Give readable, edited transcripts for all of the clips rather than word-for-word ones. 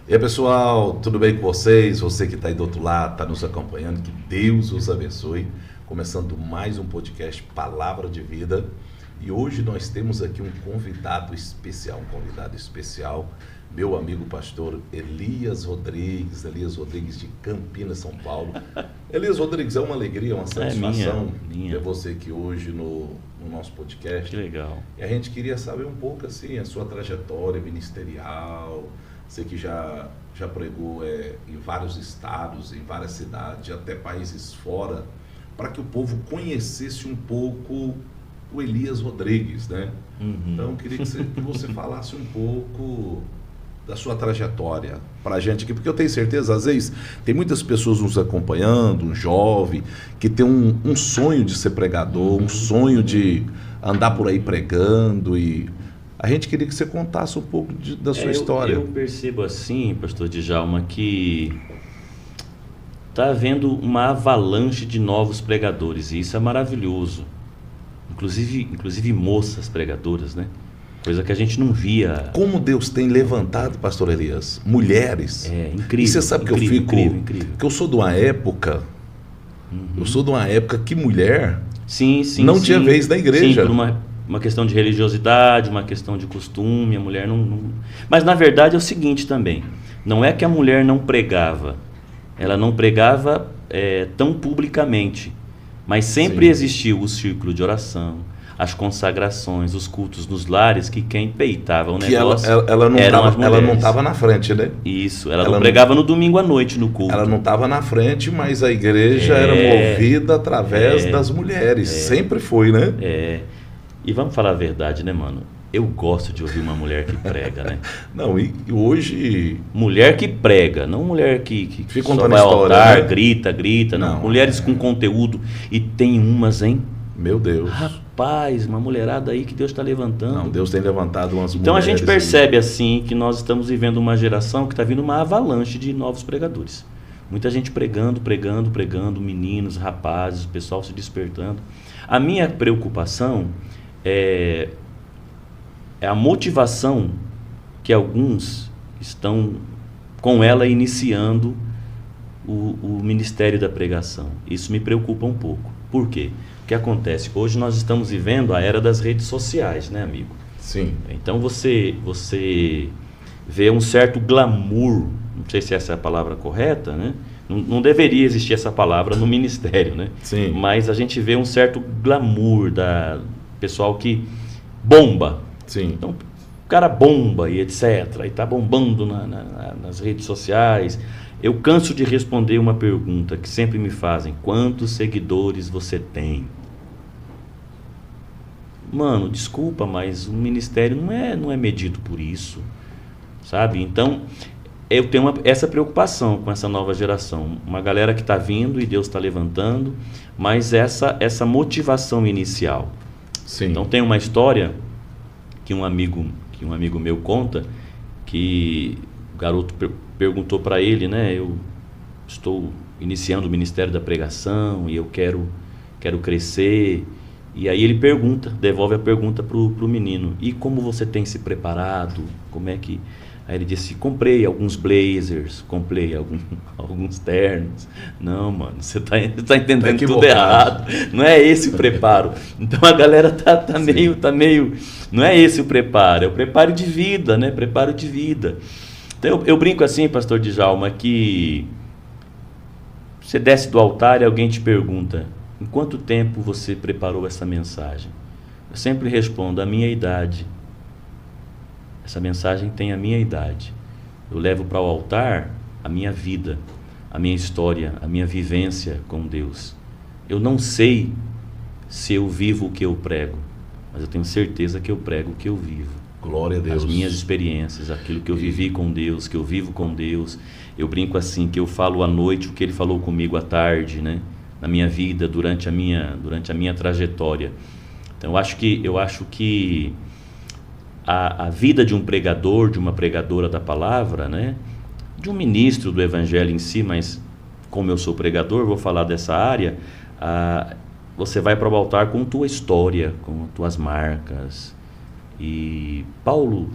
E aí, pessoal, tudo bem com vocês? Você que está aí do outro lado, está nos acompanhando, que Deus os abençoe. Começando mais um podcast Palavra de Vida. E hoje nós temos aqui um convidado especial, meu amigo pastor Elias Rodrigues de Campinas, São Paulo. Elias Rodrigues, é uma alegria, uma satisfação ter você aqui hoje no nosso podcast. Que legal. E a gente queria saber um pouco assim, a sua trajetória ministerial. Você que já pregou em vários estados, em várias cidades, até países fora, para que o povo conhecesse um pouco o Elias Rodrigues, né? Uhum. Então, eu queria que você falasse um pouco da sua trajetória para a gente aqui, porque eu tenho certeza, às vezes, tem muitas pessoas nos acompanhando, um jovem, que tem um sonho de ser pregador, um sonho de andar por aí pregando, e a gente queria que você contasse um pouco da sua história. Eu percebo assim, pastor Djalma, que está havendo uma avalanche de novos pregadores, e isso é maravilhoso. Inclusive moças pregadoras, né? Coisa que a gente não via. Como Deus tem levantado, pastor Elias, mulheres. É incrível. E você sabe incrível, que eu fico, incrível. que eu sou de uma época, que mulher não tinha vez na igreja. Sim, por uma questão de religiosidade, uma questão de costume, a mulher não... Mas na verdade é o seguinte também, não é que a mulher não pregava, ela não pregava tão publicamente, mas sempre existiu o círculo de oração, as consagrações, os cultos nos lares, que quem peitava o negócio ela não estava na frente, né? Isso, ela não pregava no domingo à noite no culto. Ela não estava na frente, mas a igreja era movida através das mulheres, sempre foi, né? E vamos falar a verdade, né, mano? Eu gosto de ouvir uma mulher que prega, né? Não, e hoje... Mulher que prega, não mulher que fica só contando vai ao história, altar, né? grita. Não. Mulheres com conteúdo. E tem umas, hein? Meu Deus. Rapaz, uma mulherada aí que Deus está levantando. Não, Deus tem levantado umas mulheres. Então a gente percebe assim que nós estamos vivendo uma geração que está vindo uma avalanche de novos pregadores. Muita gente pregando, meninos, rapazes, o pessoal se despertando. A minha preocupação é a motivação que alguns estão com ela iniciando o ministério da pregação. Isso me preocupa um pouco. Por quê? O que acontece? Hoje nós estamos vivendo a era das redes sociais, né, amigo? Sim. Então você vê um certo glamour, não sei se essa é a palavra correta, né? Não deveria existir essa palavra no ministério, né? Sim. Mas a gente vê um certo glamour da pessoal que bomba. Sim. Então, o cara bomba e etc. E está bombando nas redes sociais. Eu canso de responder uma pergunta que sempre me fazem: quantos seguidores você tem? Mano, desculpa, mas o ministério não é medido por isso, sabe? Então, eu tenho essa preocupação com essa nova geração. Uma galera que está vindo e Deus está levantando, mas essa motivação inicial. Sim. Então, tem uma história que um amigo meu conta, que o garoto perguntou para ele, né? Eu estou iniciando o ministério da pregação e eu quero crescer. E aí ele devolve a pergunta pro menino: e como você tem se preparado? Como é que... Aí ele disse: comprei alguns blazers, comprei alguns ternos. Não, mano, você tá entendendo tudo errado. Não é esse o preparo. Então a galera tá meio... Não é esse o preparo, é o preparo de vida, né? Preparo de vida. Então eu brinco assim, pastor Djalma, que você desce do altar e alguém te pergunta: em quanto tempo você preparou essa mensagem? Eu sempre respondo: a minha idade. Essa mensagem tem a minha idade. Eu levo para o altar a minha vida, a minha história, a minha vivência com Deus. Eu não sei se eu vivo o que eu prego, mas eu tenho certeza que eu prego o que eu vivo. Glória a Deus. As minhas experiências, aquilo que eu vivi com Deus, que eu vivo com Deus. Eu brinco assim, que eu falo à noite o que Ele falou comigo à tarde, né? Na minha vida, durante a minha trajetória. Então eu acho que a vida de um pregador, de uma pregadora da palavra, né? De um ministro do evangelho em si, mas como eu sou pregador, vou falar dessa área. Você vai para o altar com tua história, com tuas marcas. E Paulo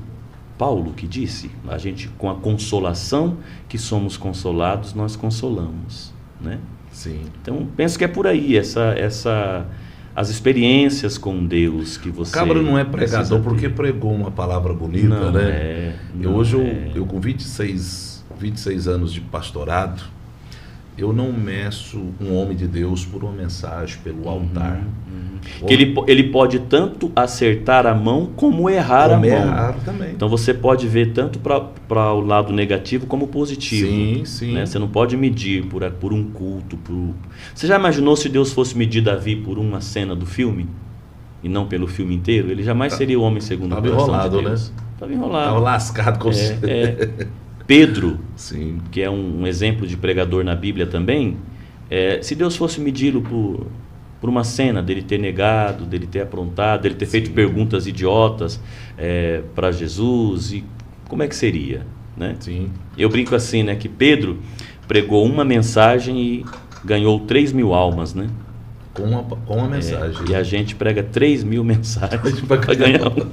Paulo que disse, a gente com a consolação que somos consolados, nós consolamos, né? Sim. Então, penso que é por aí, as experiências com Deus que você... O cabra não é pregador porque pregou uma palavra bonita, não né? Não eu com 26 anos de pastorado, eu não meço um homem de Deus por uma mensagem, pelo altar. Que ele pode tanto acertar a mão como errar a mão. Errar também. Então você pode ver tanto para o lado negativo como positivo. Sim, sim. Né? Você não pode medir por um culto. Você já imaginou se Deus fosse medir Davi por uma cena do filme? E não pelo filme inteiro? Ele jamais seria o homem segundo o coração de Deus. Estava enrolado. Estava lascado com Pedro, sim, que é um exemplo de pregador na Bíblia também, se Deus fosse medi-lo por uma cena dele ter negado, dele ter aprontado, dele ter feito perguntas idiotas para Jesus, e como é que seria, né? Sim. Eu brinco assim, né, que Pedro pregou uma mensagem e ganhou 3.000 almas, né? Com uma mensagem. E a gente prega 3.000 mensagens para ganhar uma.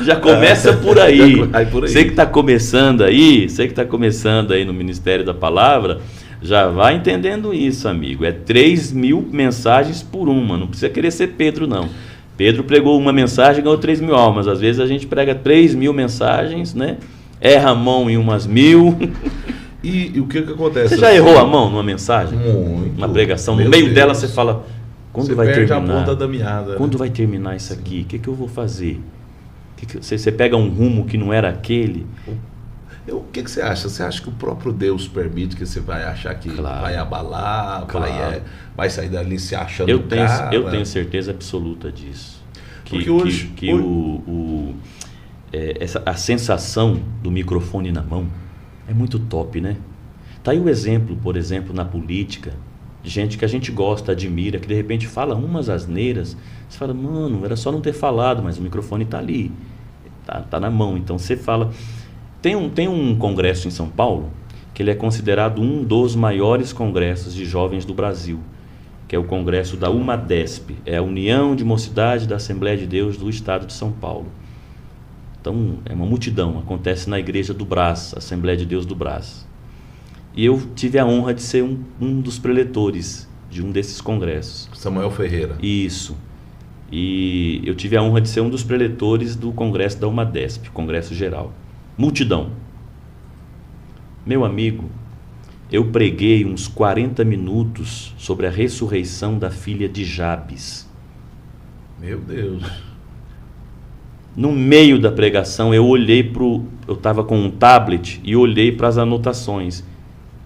Já começa por aí. Você que está começando aí no Ministério da Palavra, já vai entendendo isso, amigo. 3.000 mensagens por uma. Não precisa querer ser Pedro, não. Pedro pregou uma mensagem e ganhou 3.000 almas. Às vezes a gente prega 3.000 mensagens, né? Erra a mão em umas 1.000. E o que acontece? Você já errou a mão numa mensagem? Muito. Uma pregação. No meio dela você fala, quando vai terminar? A ponta da meada. Quando vai terminar isso aqui? O que eu vou fazer? Você pega um rumo que não era aquele. O que você acha? Você acha que o próprio Deus permite que você vai achar que vai abalar, vai sair dali se achando eu tenho certeza absoluta disso. A sensação do microfone na mão é muito top, né? Tá aí o exemplo, por exemplo, na política, de gente que a gente gosta, admira, que de repente fala umas asneiras. Você fala, mano, era só não ter falado, mas o microfone tá ali, tá na mão. Então você fala... Tem um congresso em São Paulo, que ele é considerado um dos maiores congressos de jovens do Brasil, que é o congresso da UMADESP, é a União de Mocidade da Assembleia de Deus do Estado de São Paulo. Então, é uma multidão, acontece na Igreja do Brás, Assembleia de Deus do Brás. E eu tive a honra de ser um dos preletores de um desses congressos. Samuel Ferreira. Isso. E eu tive a honra de ser um dos preletores do congresso da UMADESP, Congresso Geral. Multidão. Meu amigo, eu preguei uns 40 minutos sobre a ressurreição da filha de Jabes. Meu Deus. No meio da pregação, eu estava com um tablet e olhei para as anotações.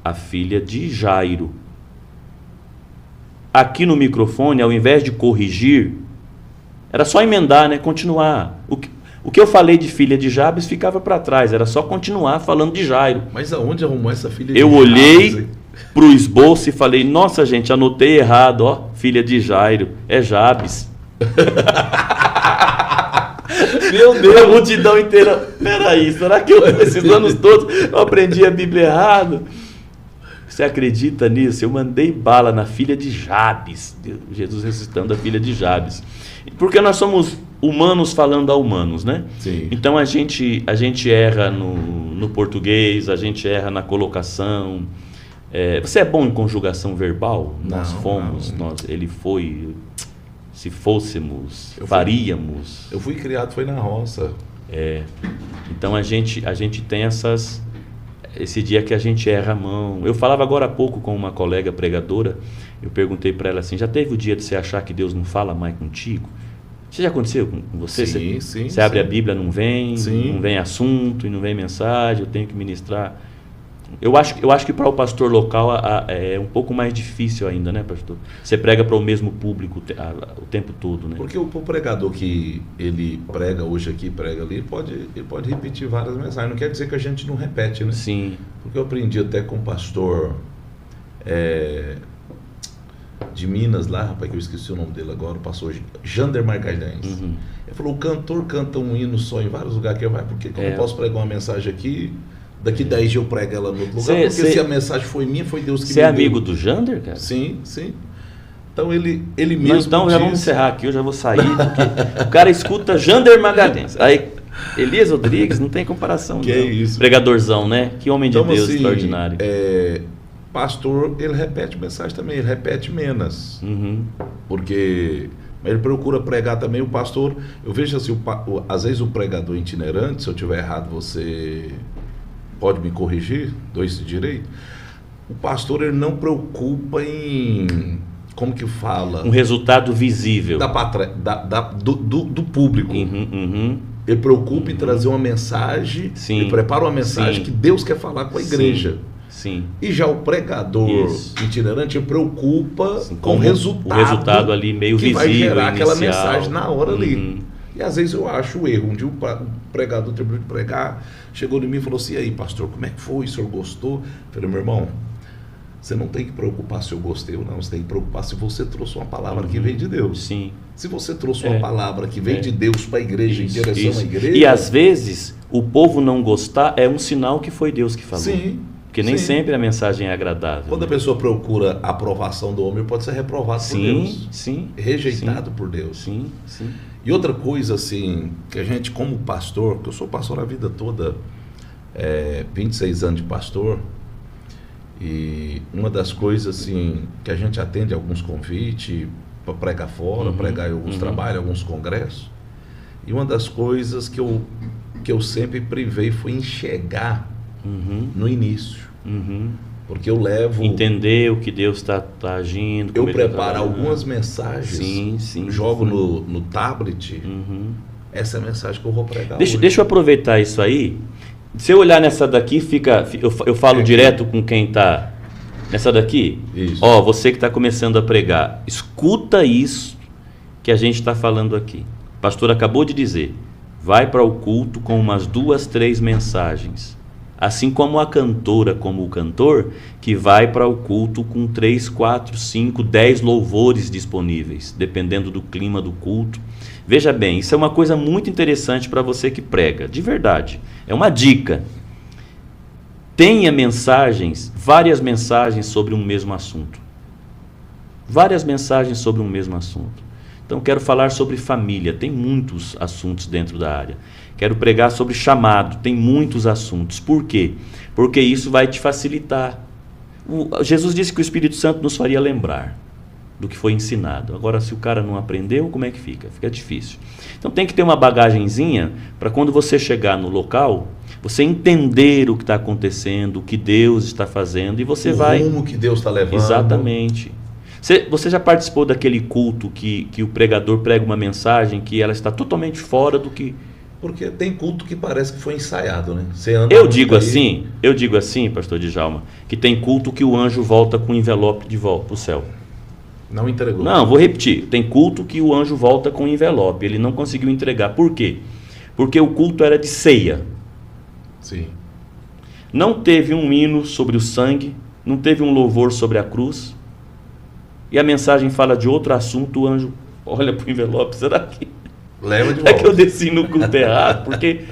A filha de Jairo. Aqui no microfone, ao invés de corrigir, era só emendar, né? Continuar. O que eu falei de filha de Jabes ficava para trás, era só continuar falando de Jairo. Mas aonde arrumou essa filha de Jabes? Eu olhei Jabes, para o esboço e falei, nossa gente, anotei errado, ó, filha de Jairo, é Jabes. Meu Deus, a multidão inteira, peraí, será que esses anos todos eu aprendi a Bíblia errado? Você acredita nisso? Eu mandei bala na filha de Jabes, Jesus ressuscitando a filha de Jabes. Porque nós somos humanos falando a humanos, né? Sim. Então a gente erra no português, a gente erra na colocação. Você é bom em conjugação verbal? Nós fomos, ele foi, se fôssemos, faríamos. Eu fui criado, foi na roça. Então a gente tem esse dia que a gente erra a mão. Eu falava agora há pouco com uma colega pregadora, eu perguntei para ela assim, já teve o dia de você achar que Deus não fala mais contigo? Isso já aconteceu com você? Sim, você abre a Bíblia, não vem assunto e não vem mensagem, eu tenho que ministrar. Eu acho que para o pastor local é um pouco mais difícil ainda, né, pastor? Você prega para o mesmo público o tempo todo, né? Porque o pregador que ele prega hoje aqui, prega ali, ele pode repetir várias mensagens. Não quer dizer que a gente não repete, né? Sim. Porque eu aprendi até com o pastor de Minas lá, rapaz, que eu esqueci o nome dele agora, o pastor Jander Magalhães. Uhum. Ele falou, o cantor canta um hino só em vários lugares que ele vai, por que eu não posso pregar uma mensagem aqui, daqui 10 dias eu prego ela no outro lugar, porque se a mensagem foi minha, foi Deus que me deu. Você é amigo do Jander, cara? Sim. Então ele mesmo então já vamos encerrar aqui, eu já vou sair, porque o cara escuta Jander Magalhães, aí Elias Rodrigues, não tem comparação. Que não. é isso. Pregadorzão, né? Que homem de Então, Deus assim, extraordinário. Pastor, ele repete mensagem também, ele repete menos. Uhum. Porque ele procura pregar também. O pastor, eu vejo assim, às vezes o pregador itinerante, se eu estiver errado, você pode me corrigir, dou esse direito. O pastor, ele não preocupa em, como que fala? Um resultado visível. Do público. Uhum. Ele preocupa em trazer uma mensagem, Sim. ele prepara uma mensagem que Deus quer falar com a igreja. Sim. E já o pregador itinerante preocupa com o resultado ali meio que visível, vai gerar inicial. aquela mensagem na hora ali. E às vezes eu acho o erro. Um dia o pregador terminou de pregar, chegou em mim e falou assim: e aí, pastor, como é que foi? O senhor gostou? Eu falei: meu irmão, você não tem que preocupar se eu gostei ou não, você tem que preocupar se você trouxe uma palavra que vem de Deus. Sim. Se você trouxe uma palavra que vem de Deus para a igreja, em direção à igreja... E às vezes, o povo não gostar é um sinal que foi Deus que falou. Sim. Porque nem sempre a mensagem é agradável. Quando a pessoa procura a aprovação do homem, pode ser reprovado por Deus. Sim. Rejeitado por Deus. Sim. E outra coisa, assim, que a gente, como pastor, que eu sou pastor a vida toda, 26 anos de pastor, e uma das coisas, assim, que a gente atende alguns convites para pregar fora, pregar em alguns trabalhos, alguns congressos, e uma das coisas que eu sempre privei foi enxergar no início. Porque eu levo... Entender o que Deus está agindo. Eu preparo algumas mensagens, jogo sim. No tablet, essa é a mensagem que eu vou pregar Deixa eu aproveitar isso aí. Se eu olhar nessa daqui, eu falo direto com quem está... Nessa daqui? Isso. Ó, você que está começando a pregar, escuta isso que a gente está falando aqui. O pastor acabou de dizer, vai para o culto com umas 2, 3 mensagens. Assim como a cantora, como o cantor, que vai para o culto com 3, 4, 5, 10 louvores disponíveis, dependendo do clima do culto. Veja bem, isso é uma coisa muito interessante para você que prega, de verdade. É uma dica. Tenha mensagens, várias mensagens sobre um mesmo assunto. Várias mensagens sobre um mesmo assunto. Então, quero falar sobre família, tem muitos assuntos dentro da área. Quero pregar sobre chamado, tem muitos assuntos. Por quê? Porque isso vai te facilitar. Jesus disse que o Espírito Santo nos faria lembrar do que foi ensinado. Agora, se o cara não aprendeu, como é que fica? Fica difícil. Então, tem que ter uma bagagenzinha para quando você chegar no local, você entender o que está acontecendo, o que Deus está fazendo, e você vai... O rumo que Deus está levando. Exatamente. Você já participou daquele culto que o pregador prega uma mensagem que ela está totalmente fora do que... Porque tem culto que parece que foi ensaiado, né? Você anda eu digo assim, pastor Djalma, que tem culto que o anjo volta com o envelope de volta para o céu. Não entregou. Não, vou repetir. Tem culto que o anjo volta com o envelope. Ele não conseguiu entregar. Por quê? Porque o culto era de ceia. Sim. Não teve um hino sobre o sangue, não teve um louvor sobre a cruz, e a mensagem fala de outro assunto, o anjo olha para o envelope, será que... Leva de volta. É que eu desci no culto errado, porque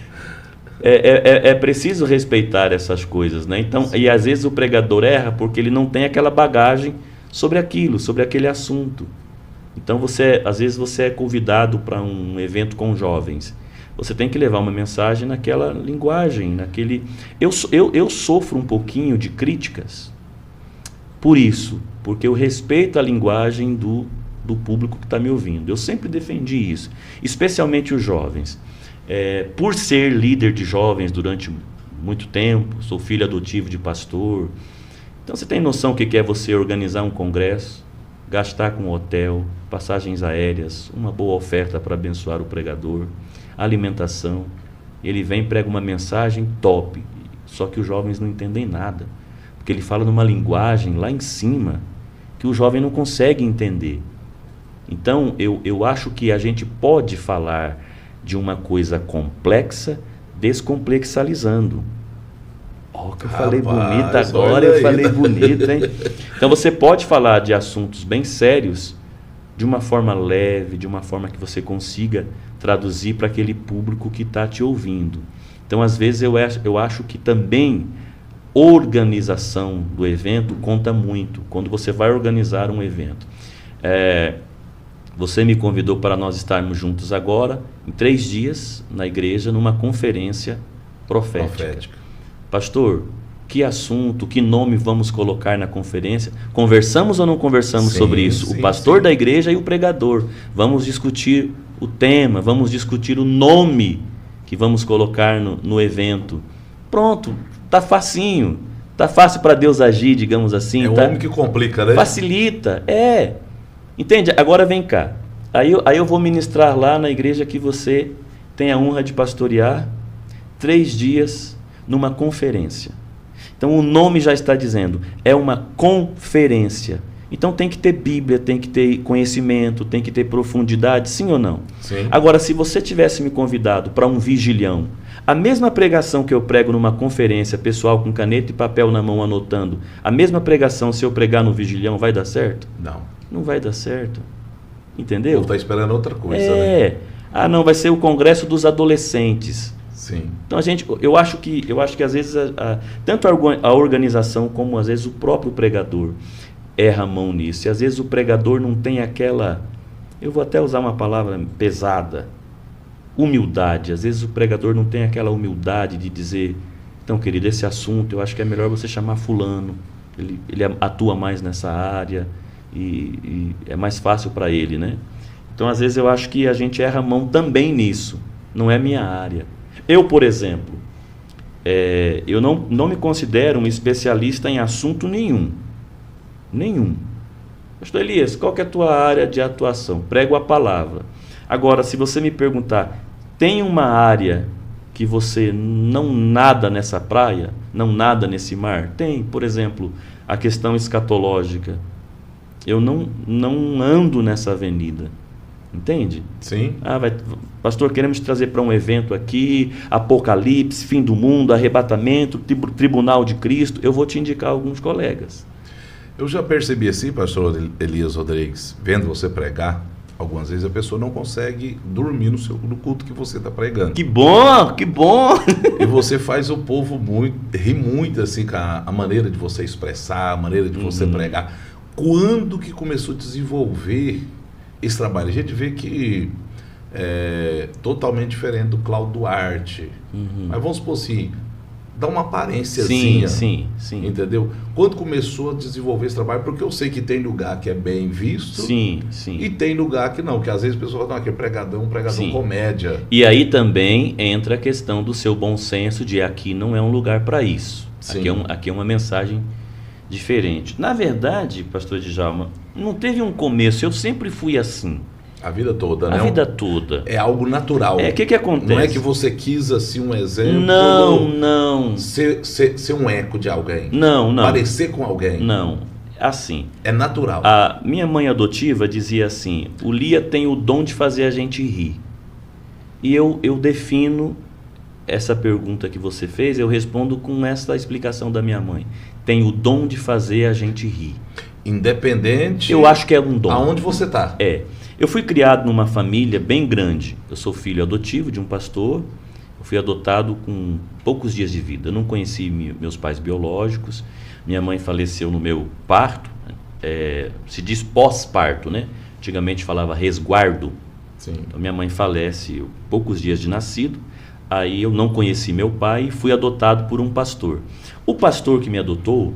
é preciso respeitar essas coisas, né? Então, e às vezes o pregador erra porque ele não tem aquela bagagem sobre aquilo, sobre aquele assunto. Então, às vezes você é convidado para um evento com jovens. Você tem que levar uma mensagem naquela linguagem, naquele... Eu sofro um pouquinho de críticas por isso, porque eu respeito a linguagem do público que está me ouvindo. Eu sempre defendi isso, especialmente os jovens. Por ser líder de jovens durante muito tempo, sou filho adotivo de pastor. Então você tem noção o que é você organizar um congresso, gastar com hotel, passagens aéreas, uma boa oferta para abençoar o pregador, alimentação. Ele vem e prega uma mensagem top, só que os jovens não entendem nada, porque ele fala numa linguagem lá em cima que o jovem não consegue entender. Então eu acho que a gente pode falar de uma coisa complexa descomplexalizando. Que eu falei bonito agora, eu falei bonito, hein? Então você pode falar de assuntos bem sérios de uma forma leve, de uma forma que você consiga traduzir para aquele público que está te ouvindo. Então, às vezes, eu acho que também organização do evento conta muito. Quando você vai organizar um evento, Você me convidou para nós estarmos juntos agora, em 3 dias, na igreja, numa conferência profética. Pastor, que assunto, que nome vamos colocar na conferência? Conversamos ou não conversamos sobre isso? O pastor da igreja e o pregador. Vamos discutir o tema, vamos discutir o nome que vamos colocar no evento. Pronto, tá facinho. Tá fácil para Deus agir, digamos assim. É o homem que complica, né? Facilita, Entende? Agora vem cá. Aí eu vou ministrar lá na igreja que você tem a honra de pastorear, 3 dias numa conferência. Então o nome já está dizendo, é uma conferência. Então tem que ter Bíblia, tem que ter conhecimento, tem que ter profundidade, sim ou não? Sim. Agora, se você tivesse me convidado para um vigilhão, a mesma pregação que eu prego numa conferência, pessoal com caneta e papel na mão anotando, a mesma pregação, se eu pregar no vigilhão, vai dar certo? Não. Não vai dar certo. Entendeu? Ou está esperando outra coisa, né? Não, vai ser o congresso dos adolescentes. Sim. Então eu acho que às vezes tanto a organização como às vezes o próprio pregador erra a mão nisso. E às vezes o pregador não tem aquela, eu vou até usar uma palavra pesada, humildade. Às vezes o pregador não tem aquela humildade de dizer, então querido, esse assunto eu acho que é melhor você chamar fulano, ele atua mais nessa área e é mais fácil para ele, né? Então às vezes eu acho que a gente erra a mão também nisso, não é minha área. Eu, por exemplo, eu não me considero um especialista em assunto nenhum. Pastor Elias, qual que é a tua área de atuação? Prego a palavra. Agora, se você me perguntar, tem uma área que você não nada nessa praia, não nada nesse mar? Tem, por exemplo, a questão escatológica. Eu não ando nessa avenida. Entende? Sim. Pastor, queremos te trazer para um evento aqui, Apocalipse, fim do mundo, arrebatamento, tribunal de Cristo. Eu vou te indicar alguns colegas. Eu já percebi assim, pastor Elias Rodrigues, vendo você pregar, algumas vezes a pessoa não consegue dormir no culto que você está pregando. Que bom, que bom! E você faz o povo rir muito assim, com a maneira de você expressar, a maneira de você pregar. Quando que começou a desenvolver esse trabalho? A gente vê que é totalmente diferente do Cláudio Duarte. Mas vamos supor assim, dá uma aparênciazinha. Sim. Entendeu? Quando começou a desenvolver esse trabalho, porque eu sei que tem lugar que é bem visto. Sim. E tem lugar que não, que às vezes a pessoa fala, não, aqui é pregador comédia. E aí também entra a questão do seu bom senso de aqui não é um lugar para isso. Aqui é uma mensagem diferente. Na verdade, pastor Djalma, não teve um começo, eu sempre fui assim. A vida toda, né? A vida toda. É algo natural. O que acontece? Não é que você quis, assim, um exemplo... Não. Ser um eco de alguém. Não. Parecer com alguém. Não. Assim. É natural. A minha mãe adotiva dizia assim, o Lia tem o dom de fazer a gente rir. E eu defino essa pergunta que você fez, eu respondo com essa explicação da minha mãe. Tem o dom de fazer a gente rir. Independente... Eu acho que é um dom. Aonde você está. Eu fui criado numa família bem grande. Eu sou filho adotivo de um pastor. Eu fui adotado com poucos dias de vida. Eu não conheci meus pais biológicos. Minha mãe faleceu no meu parto. Se diz pós-parto, né? Antigamente falava resguardo. Sim. Então, minha mãe falece poucos dias de nascido. Aí eu não conheci meu pai e fui adotado por um pastor. O pastor que me adotou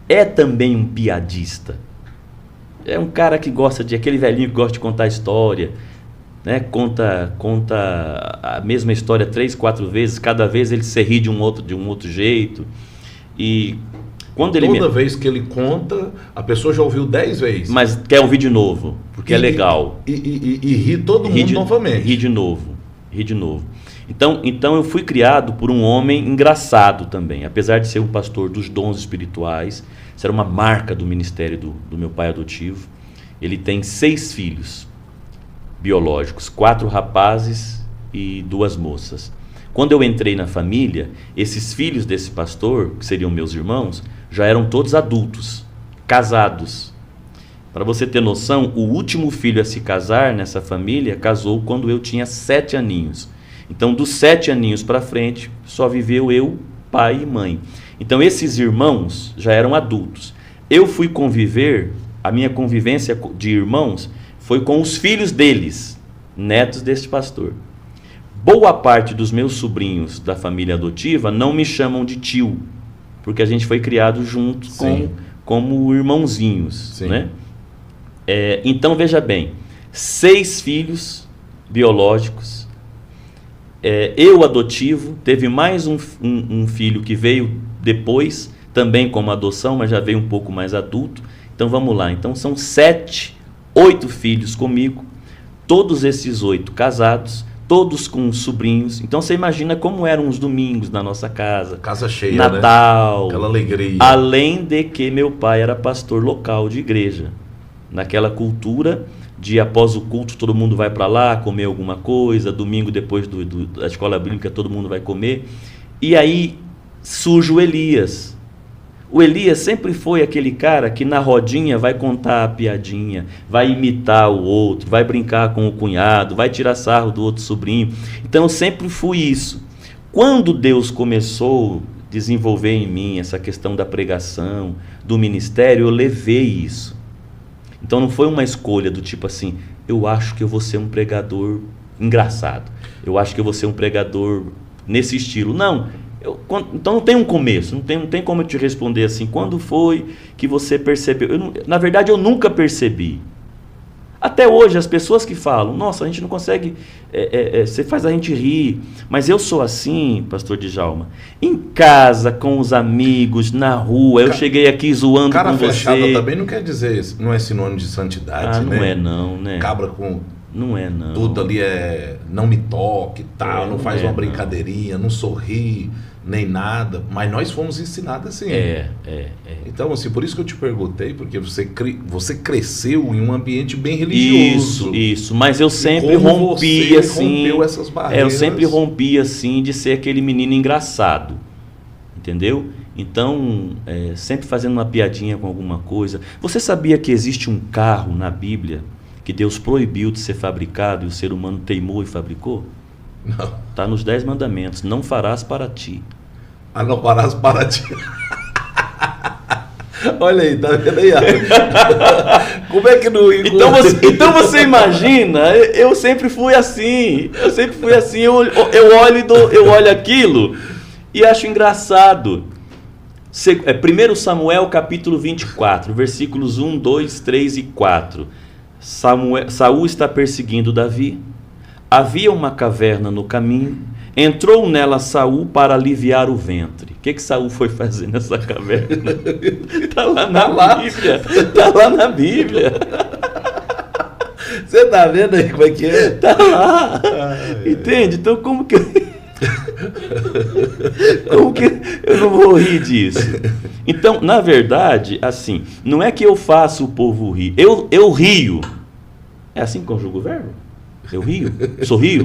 é também um piadista. É um cara que gosta aquele velhinho que gosta de contar história, né? Conta a mesma história 3, 4 vezes, cada vez ele se ri de um outro jeito. E quando toda vez que ele conta, a pessoa já ouviu 10 vezes. Mas quer ouvir de novo, porque é legal. E ri todo mundo novamente. Ri de novo. Então eu fui criado por um homem engraçado também, apesar de ser um pastor dos dons espirituais. Isso era uma marca do ministério do meu pai adotivo. Ele tem 6 filhos biológicos, 4 rapazes e 2 moças. Quando eu entrei na família, esses filhos desse pastor, que seriam meus irmãos, já eram todos adultos, casados. Para você ter noção, o último filho a se casar nessa família casou quando eu tinha 7 aninhos. Então, dos 7 aninhos para frente, só viveu eu, pai e mãe. Então, esses irmãos já eram adultos. Eu fui conviver, a minha convivência de irmãos foi com os filhos deles, netos deste pastor. Boa parte dos meus sobrinhos da família adotiva não me chamam de tio, porque a gente foi criado junto como irmãozinhos, né? Então veja bem, 6 filhos biológicos, eu adotivo, teve mais um filho que veio depois, também como adoção, mas já veio um pouco mais adulto. Então vamos lá, então são 8 filhos comigo, todos esses 8 casados, todos com sobrinhos. Então você imagina como eram os domingos na nossa casa. Casa cheia, Natal, né? Aquela alegria. Além de que meu pai era pastor local de igreja. Naquela cultura de após o culto todo mundo vai para lá comer alguma coisa, domingo depois da escola bíblica todo mundo vai comer. E aí surge o Elias. O Elias sempre foi aquele cara que na rodinha vai contar a piadinha, vai imitar o outro, vai brincar com o cunhado, vai tirar sarro do outro sobrinho. Então eu sempre fui isso. Quando Deus começou a desenvolver em mim essa questão da pregação, do ministério, eu levei isso. Então não foi uma escolha do tipo assim, eu acho que eu vou ser um pregador engraçado, eu acho que eu vou ser um pregador nesse estilo. Não, então não tem um começo, não tem como eu te responder assim, quando foi que você percebeu? Na verdade eu nunca percebi. Até hoje as pessoas que falam, nossa, a gente não consegue, você faz a gente rir, mas eu sou assim, pastor Djalma, em casa, com os amigos, na rua, eu cheguei aqui zoando com você. Cara fechada também não quer dizer, não é sinônimo de santidade, né? Não é não, né? Cabra com... Não é não. Tudo ali não me toque e tal, não faz uma brincadeirinha, não sorri, nem nada. Mas nós fomos ensinados assim. Então, assim, por isso que eu te perguntei, porque você cresceu em um ambiente bem religioso. Isso. Mas eu sempre rompi assim. Rompeu essas barreiras. Eu sempre rompi assim de ser aquele menino engraçado. Entendeu? Então, sempre fazendo uma piadinha com alguma coisa. Você sabia que existe um carro na Bíblia que Deus proibiu de ser fabricado e o ser humano teimou e fabricou? Não. Está nos 10 mandamentos. Não farás para ti. Não farás para ti. Olha aí, tá vendo aí? Como é que não... Então você imagina, eu sempre fui assim. Eu olho aquilo e acho engraçado. 1 Samuel capítulo 24, versículos 1, 2, 3 e 4. Saul está perseguindo Davi. Havia uma caverna no caminho. Entrou nela Saul para aliviar o ventre. O que Saul foi fazer nessa caverna? Está lá na Bíblia. Está lá na Bíblia. Você está vendo aí como é que é? Está lá. Entende? Então como que eu não vou rir disso? Então, na verdade, assim, não é que eu faço o povo rir. Eu rio. É assim que conjuga o verbo? Eu rio? Sorrio?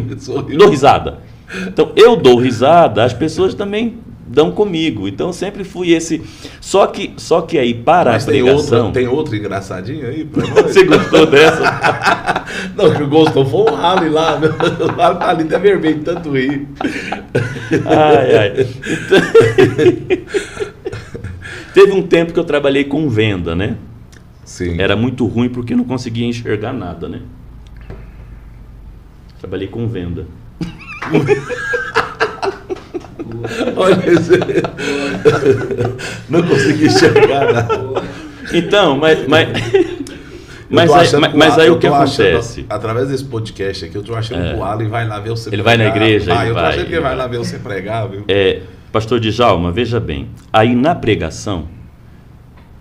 Dou risada. Então, eu dou risada, as pessoas também dão comigo. Então, sempre fui esse... Só que aí, para a pregação... Tem outro engraçadinho aí pra nós? Você gostou dessa? Não, que gostou foi o Rally lá. O Rally tá ali até vermelho, tanto rir. Ai. Então... Teve um tempo que eu trabalhei com venda, né? Sim. Era muito ruim porque não conseguia enxergar nada, né? Trabalhei com venda. Olha isso. Não consegui enxergar nada. Então, mas aí o que acontece? Através desse podcast aqui, eu tô achando que o Alan vai lá ver você pregar. Ele vai na igreja, eu tô achando que ele vai lá ver você pregar, viu? Pastor Djalma, veja bem, aí na pregação,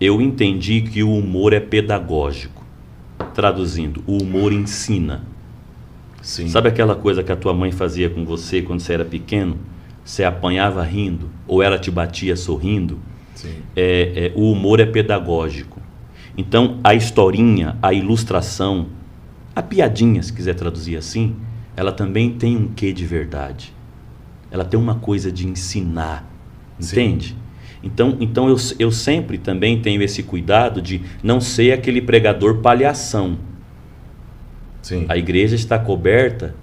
eu entendi que o humor é pedagógico. Traduzindo, o humor ensina. Sim. Sabe aquela coisa que a tua mãe fazia com você quando você era pequeno? Você apanhava rindo, ou ela te batia sorrindo? Sim. O humor é pedagógico. Então, a historinha, a ilustração, a piadinha, se quiser traduzir assim, ela também tem um quê de verdade. Ela tem uma coisa de ensinar, entende? Então eu sempre também tenho esse cuidado de não ser aquele pregador palhação. Sim. A igreja está coberta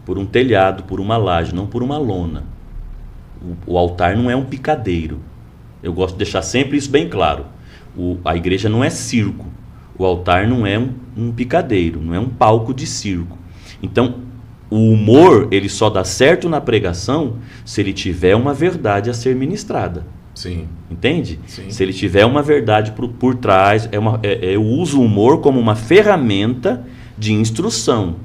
por um telhado, por uma laje, não por uma lona. O altar não é um picadeiro. Eu gosto de deixar sempre isso bem claro. A igreja não é circo. O altar não é um picadeiro, não é um palco de circo. Então, o humor, ele só dá certo na pregação se ele tiver uma verdade a ser ministrada. Sim. Entende? Sim. Se ele tiver uma verdade por trás, eu uso o humor como uma ferramenta de instrução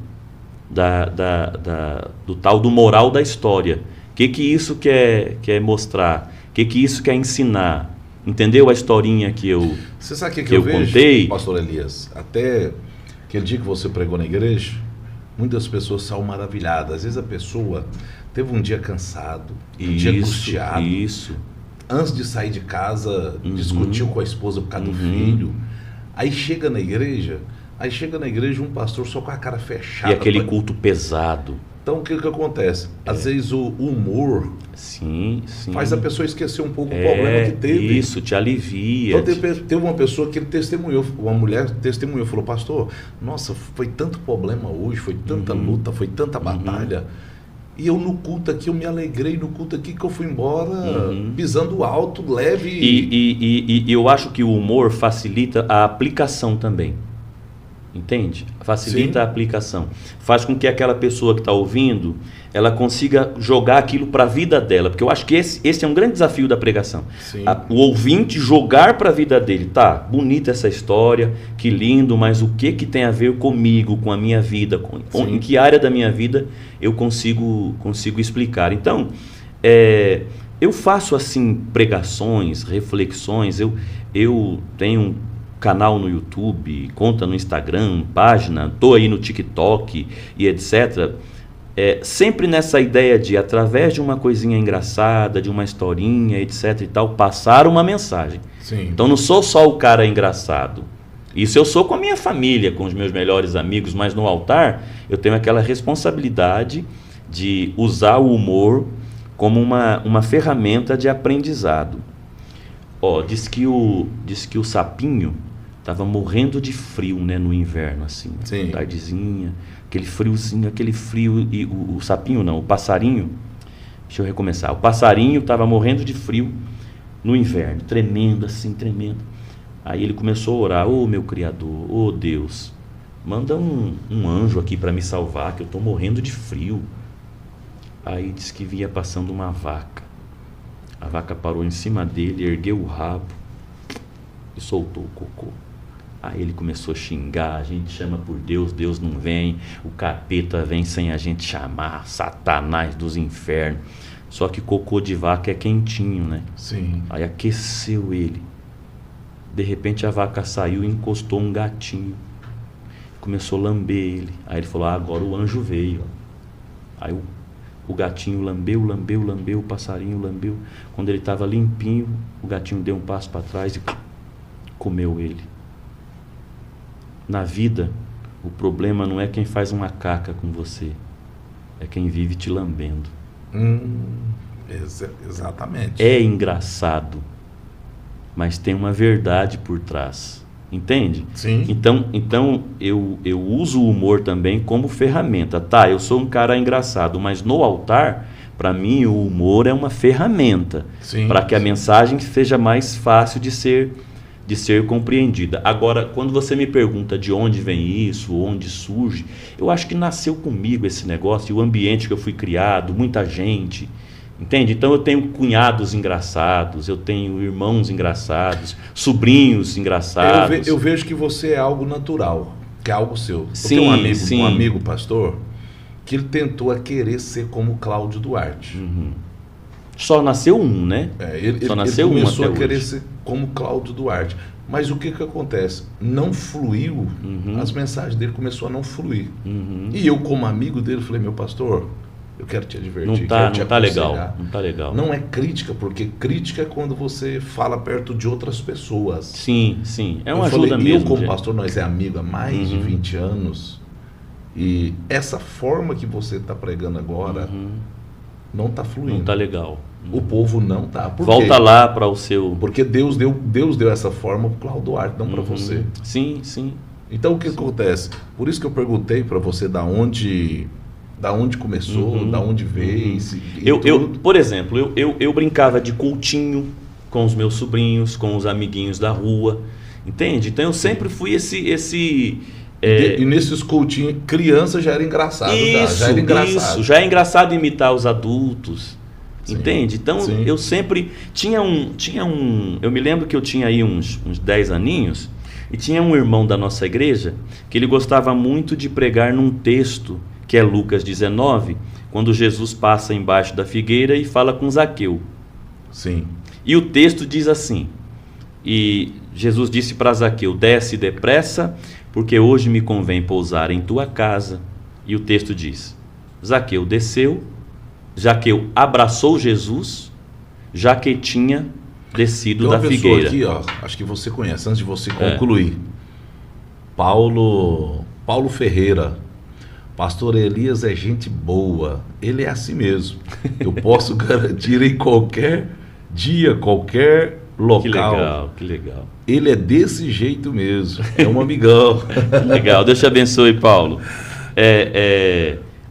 do tal do moral da história. O que isso quer mostrar? O que isso quer ensinar? Entendeu a historinha que eu Você sabe o que eu vejo, contei? pastor Elias? Até aquele dia que você pregou na igreja, muitas pessoas são maravilhadas. Às vezes a pessoa teve um dia cansado, um dia angustiado. Isso. Antes de sair de casa, discutiu com a esposa por causa do filho. Aí chega na igreja um pastor só com a cara fechada. E aquele culto pesado. Então o que acontece? Às vezes o humor sim. faz a pessoa esquecer um pouco o problema que teve. Isso, te alivia. Então teve uma pessoa que ele testemunhou, uma mulher testemunhou, falou: pastor, nossa, foi tanto problema hoje, foi tanta luta, foi tanta batalha. E eu no culto aqui, eu me alegrei no culto aqui que eu fui embora pisando alto, leve. E eu acho que o humor facilita a aplicação também. Entende? Facilita a aplicação. Faz com que aquela pessoa que está ouvindo, ela consiga jogar aquilo para a vida dela. Porque eu acho que esse é um grande desafio da pregação. O ouvinte jogar para a vida dele. Tá, bonita essa história, que lindo, mas o que tem a ver comigo, com a minha vida? Em que área da minha vida eu consigo explicar? Então, eu faço assim pregações, reflexões. Eu tenho canal no YouTube, conta no Instagram, página, estou aí no TikTok e etc. Sempre nessa ideia de, através de uma coisinha engraçada, de uma historinha, etc e tal, passar uma mensagem. Sim. Então não sou só o cara engraçado. Isso eu sou com a minha família, com os meus melhores amigos, mas no altar eu tenho aquela responsabilidade de usar o humor como uma ferramenta de aprendizado. Diz que o sapinho estava morrendo de frio, né, no inverno, assim, tardezinha, aquele friozinho, aquele frio, e o sapinho não, o passarinho, deixa eu recomeçar, o passarinho estava morrendo de frio no inverno, tremendo assim, tremendo. Aí ele começou a orar: meu Criador, Deus, manda um anjo aqui para me salvar, que eu estou morrendo de frio. Aí diz que vinha passando uma vaca. A vaca parou em cima dele, ergueu o rabo e soltou o cocô. Aí ele começou a xingar: a gente chama por Deus, Deus não vem, o capeta vem sem a gente chamar, Satanás dos infernos. Só que cocô de vaca é quentinho, né? Sim. Aí aqueceu ele. De repente a vaca saiu e encostou um gatinho. Começou a lamber ele. Aí ele falou: agora o anjo veio. Aí o gatinho lambeu, o passarinho lambeu. Quando ele estava limpinho, o gatinho deu um passo para trás e comeu ele. Na vida, o problema não é quem faz uma caca com você, é quem vive te lambendo. Exatamente. É engraçado, mas tem uma verdade por trás. Entende? Sim. Então eu uso o humor também como ferramenta. Tá, eu sou um cara engraçado, mas no altar, para mim, o humor é uma ferramenta para que a mensagem seja mais fácil de ser compreendida. Agora, quando você me pergunta de onde vem isso, onde surge, eu acho que nasceu comigo esse negócio, e o ambiente que eu fui criado, muita gente. Entende? Então eu tenho cunhados engraçados, eu tenho irmãos engraçados, sobrinhos engraçados. Eu vejo que você é algo natural, que é algo seu. Sim, eu tenho um amigo pastor que ele tentou querer ser como Cláudio Duarte. Só nasceu um, né? Ele começou a querer ser como Cláudio Duarte. Mas o que acontece? Não fluiu, as mensagens dele começou a não fluir. E eu, como amigo dele, falei: meu pastor, eu quero te advertir, não tá legal. Não é crítica, porque crítica é quando você fala perto de outras pessoas. Sim, é uma ajuda mesmo. Eu, como pastor, nós é amigo há mais de 20 anos, e essa forma que você está pregando agora não está fluindo. Não está legal. O povo não está. Volta lá para o seu... Porque Deus deu essa forma para o Cláudio Duarte, não para você. Sim. Então o que acontece? Por isso que eu perguntei para você da onde começou, da onde veio. Por exemplo, eu brincava de cultinho com os meus sobrinhos, com os amiguinhos da rua. Entende? Então eu sempre fui esse E nesses cultinhos, criança já era engraçado. Já era engraçado. Isso, já é engraçado imitar os adultos. Sim, entende? Então sim. eu sempre tinha um. Eu me lembro que eu tinha aí uns 10 aninhos, e tinha um irmão da nossa igreja que ele gostava muito de pregar num texto que é Lucas 19, quando Jesus passa embaixo da figueira e fala com Zaqueu. Sim. E o texto diz assim: e Jesus disse para Zaqueu: desce depressa, porque hoje me convém pousar em tua casa. E o texto diz: Zaqueu desceu, Zaqueu abraçou Jesus, já que tinha descido da figueira. Aqui, ó, acho que você conhece, antes de você concluir. Paulo Ferreira. Pastor Elias é gente boa. Ele é assim mesmo. Eu posso garantir em qualquer dia, qualquer local. Que legal. Ele é desse jeito mesmo. É um amigão. Legal, Deus te abençoe, Paulo.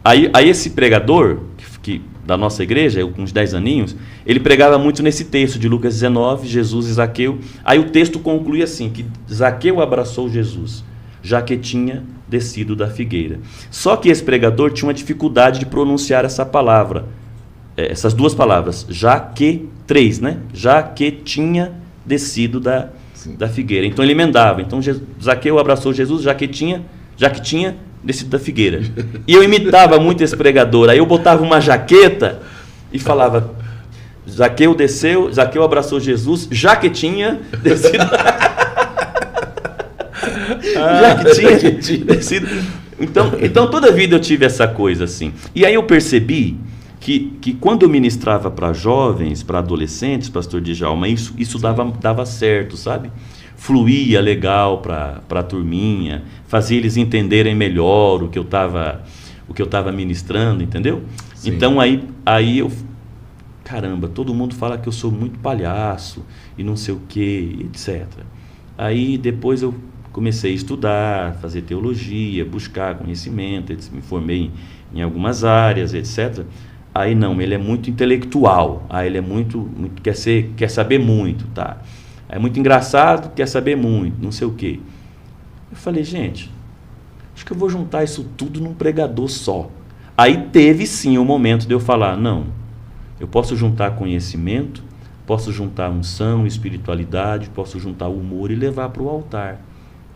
Aí esse pregador que da nossa igreja, com uns 10 aninhos, ele pregava muito nesse texto de Lucas 19, Jesus e Zaqueu. Aí o texto conclui assim, que Zaqueu abraçou Jesus, já que tinha descido da figueira. Só que esse pregador tinha uma dificuldade de pronunciar essa palavra, essas duas palavras, já que tinha descido da figueira. Então ele emendava. Então Zaqueu abraçou Jesus, já que tinha descido da figueira. E eu imitava muito esse pregador. Aí eu botava uma jaqueta e falava: Zaqueu desceu, Zaqueu abraçou Jesus, já que tinha descido. Já que tinha descido. Então toda a vida eu tive essa coisa assim. E aí eu percebi que quando eu ministrava para jovens, para adolescentes, pastor Djalma, isso dava certo, sabe? Fluía legal para a turminha, fazia eles entenderem melhor o que eu estava ministrando, entendeu? Sim. Então aí eu, caramba, todo mundo fala que eu sou muito palhaço e não sei o que, etc. Aí depois eu comecei a estudar, fazer teologia, buscar conhecimento, me formei em algumas áreas, etc. Aí não, ele é muito intelectual, aí ele é muito quer saber muito, tá? É muito engraçado, quer saber muito, não sei o quê. Eu falei, gente, acho que eu vou juntar isso tudo num pregador só. Aí teve sim o momento de eu falar, não, eu posso juntar conhecimento, posso juntar unção, espiritualidade, posso juntar humor e levar para o altar.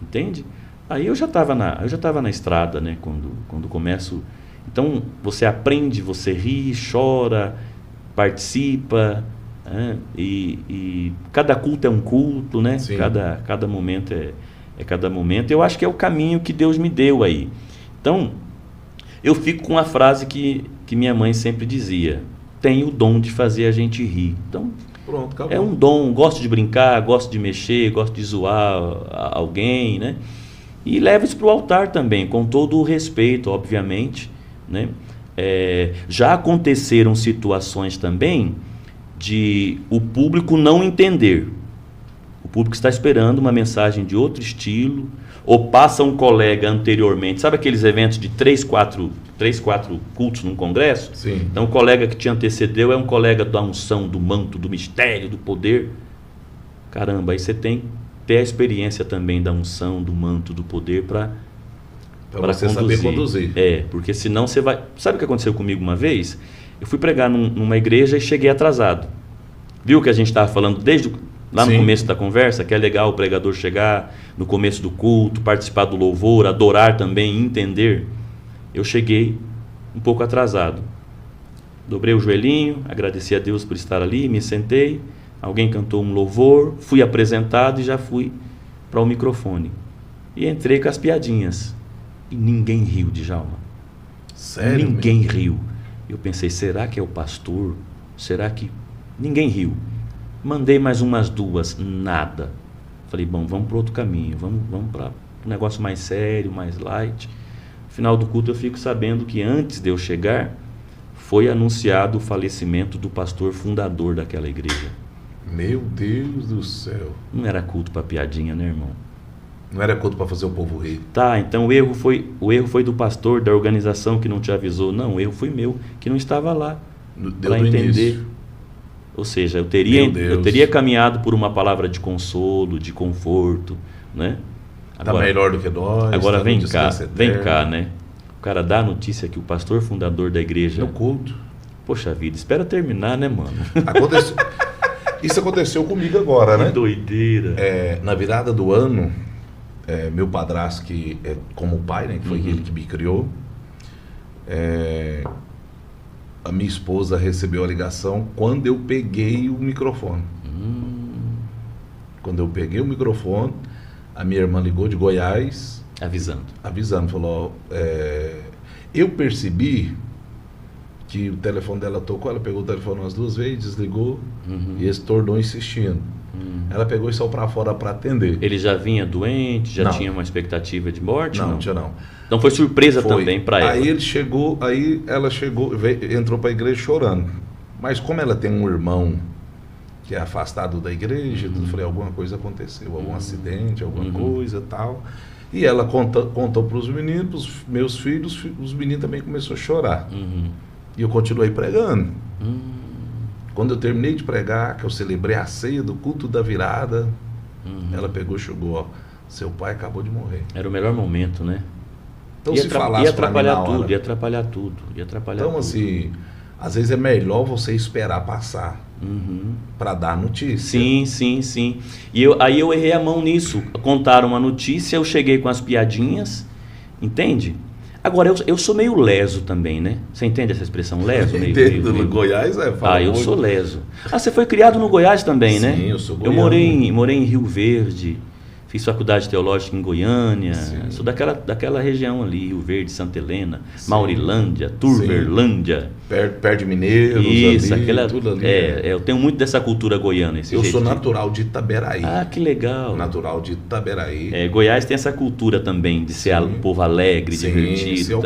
Entende? Aí eu já estava na estrada, né? Quando começo. Então você aprende, você ri, chora, participa. E cada culto é um culto, né? Cada momento é cada momento. Eu acho que é o caminho que Deus me deu aí. Então, eu fico com a frase que minha mãe sempre dizia: tem o dom de fazer a gente rir. Então, pronto, acabou. É um dom, gosto de brincar, gosto de mexer, gosto de zoar alguém, né? E leva isso para o altar também, com todo o respeito, obviamente, né? Já aconteceram situações também de o público não entender. O público está esperando uma mensagem de outro estilo, ou passa um colega anteriormente, sabe aqueles eventos de 3, 4 cultos num congresso? Sim. Então o colega que te antecedeu é um colega da unção, do manto, do mistério, do poder. Caramba, aí você tem que ter a experiência também da unção, do manto, do poder para você saber conduzir. Porque senão você vai... Sabe o que aconteceu comigo uma vez? Eu fui pregar numa igreja e cheguei atrasado. Viu que a gente estava falando desde lá no começo da conversa, que é legal o pregador chegar no começo do culto, participar do louvor, adorar também, entender. Eu cheguei um pouco atrasado. Dobrei o joelhinho, agradeci a Deus por estar ali, me sentei, alguém cantou um louvor, fui apresentado e já fui para o microfone. E entrei com as piadinhas. E ninguém riu, Djalma. Sério? Ninguém riu. Eu pensei, será que é o pastor? Será que... Ninguém riu. Mandei mais umas 2, nada. Falei, bom, vamos para outro caminho, vamos para um negócio mais sério, mais light. No final do culto eu fico sabendo que antes de eu chegar, foi anunciado o falecimento do pastor fundador daquela igreja. Meu Deus do céu. Não era culto para piadinha, né, irmão? Não era culto para fazer o povo rir. Tá, então o erro foi do pastor, da organização que não te avisou. Não, o erro foi meu, que não estava lá para entender. Ou seja, eu teria caminhado por uma palavra de consolo, de conforto, né? Agora, tá melhor do que nós. Agora tá vem cá, né? O cara dá a notícia que o pastor fundador da igreja... No culto. Poxa vida, espera terminar, né, mano? Isso aconteceu comigo agora, né? Que doideira. Na virada do ano, meu padrasto, que é como pai, né? Que foi ele que me criou, a minha esposa recebeu a ligação quando eu peguei o microfone. Quando eu peguei o microfone, a minha irmã ligou de Goiás. Avisando, falou, eu percebi que o telefone dela tocou, ela pegou o telefone umas 2 vezes, desligou e ele se tornou insistindo. Ela pegou e saiu para fora para atender. Ele já vinha doente, tinha uma expectativa de morte? Não, tinha não. Então foi surpresa também para ela. Aí ela chegou, entrou para a igreja chorando. Mas como ela tem um irmão que é afastado da igreja, eu falei, alguma coisa aconteceu, algum acidente, alguma coisa e tal. E ela contou para os meninos, pros meus filhos, os meninos também começaram a chorar. E eu continuei pregando. Quando eu terminei de pregar, que eu celebrei a ceia do culto da virada, ela pegou e chegou, ó, seu pai acabou de morrer. Era o melhor momento, né? Então se falasse ia atrapalhar pra mim na hora, ia atrapalhar tudo. Então assim, às vezes é melhor você esperar passar para dar notícia. Sim. E aí eu errei a mão nisso. Contaram uma notícia, eu cheguei com as piadinhas, entende? Agora, eu sou meio leso também, né? Você entende essa expressão, leso? No Goiás eu sou leso. Você foi criado no Goiás também, né? Sim, eu sou goiano. Eu morei em Rio Verde, fiz faculdade teológica em Goiânia, sou daquela região ali, Rio Verde, Santa Helena, Maurilândia, Turverlândia. Perto de Mineiros, isso, ali, tudo ali. Eu tenho muito dessa cultura goiana. Eu sou natural de Itaberaí. Ah, que legal. Natural de Itaberaí. Goiás tem essa cultura também de ser um povo alegre, divertido. Sim. O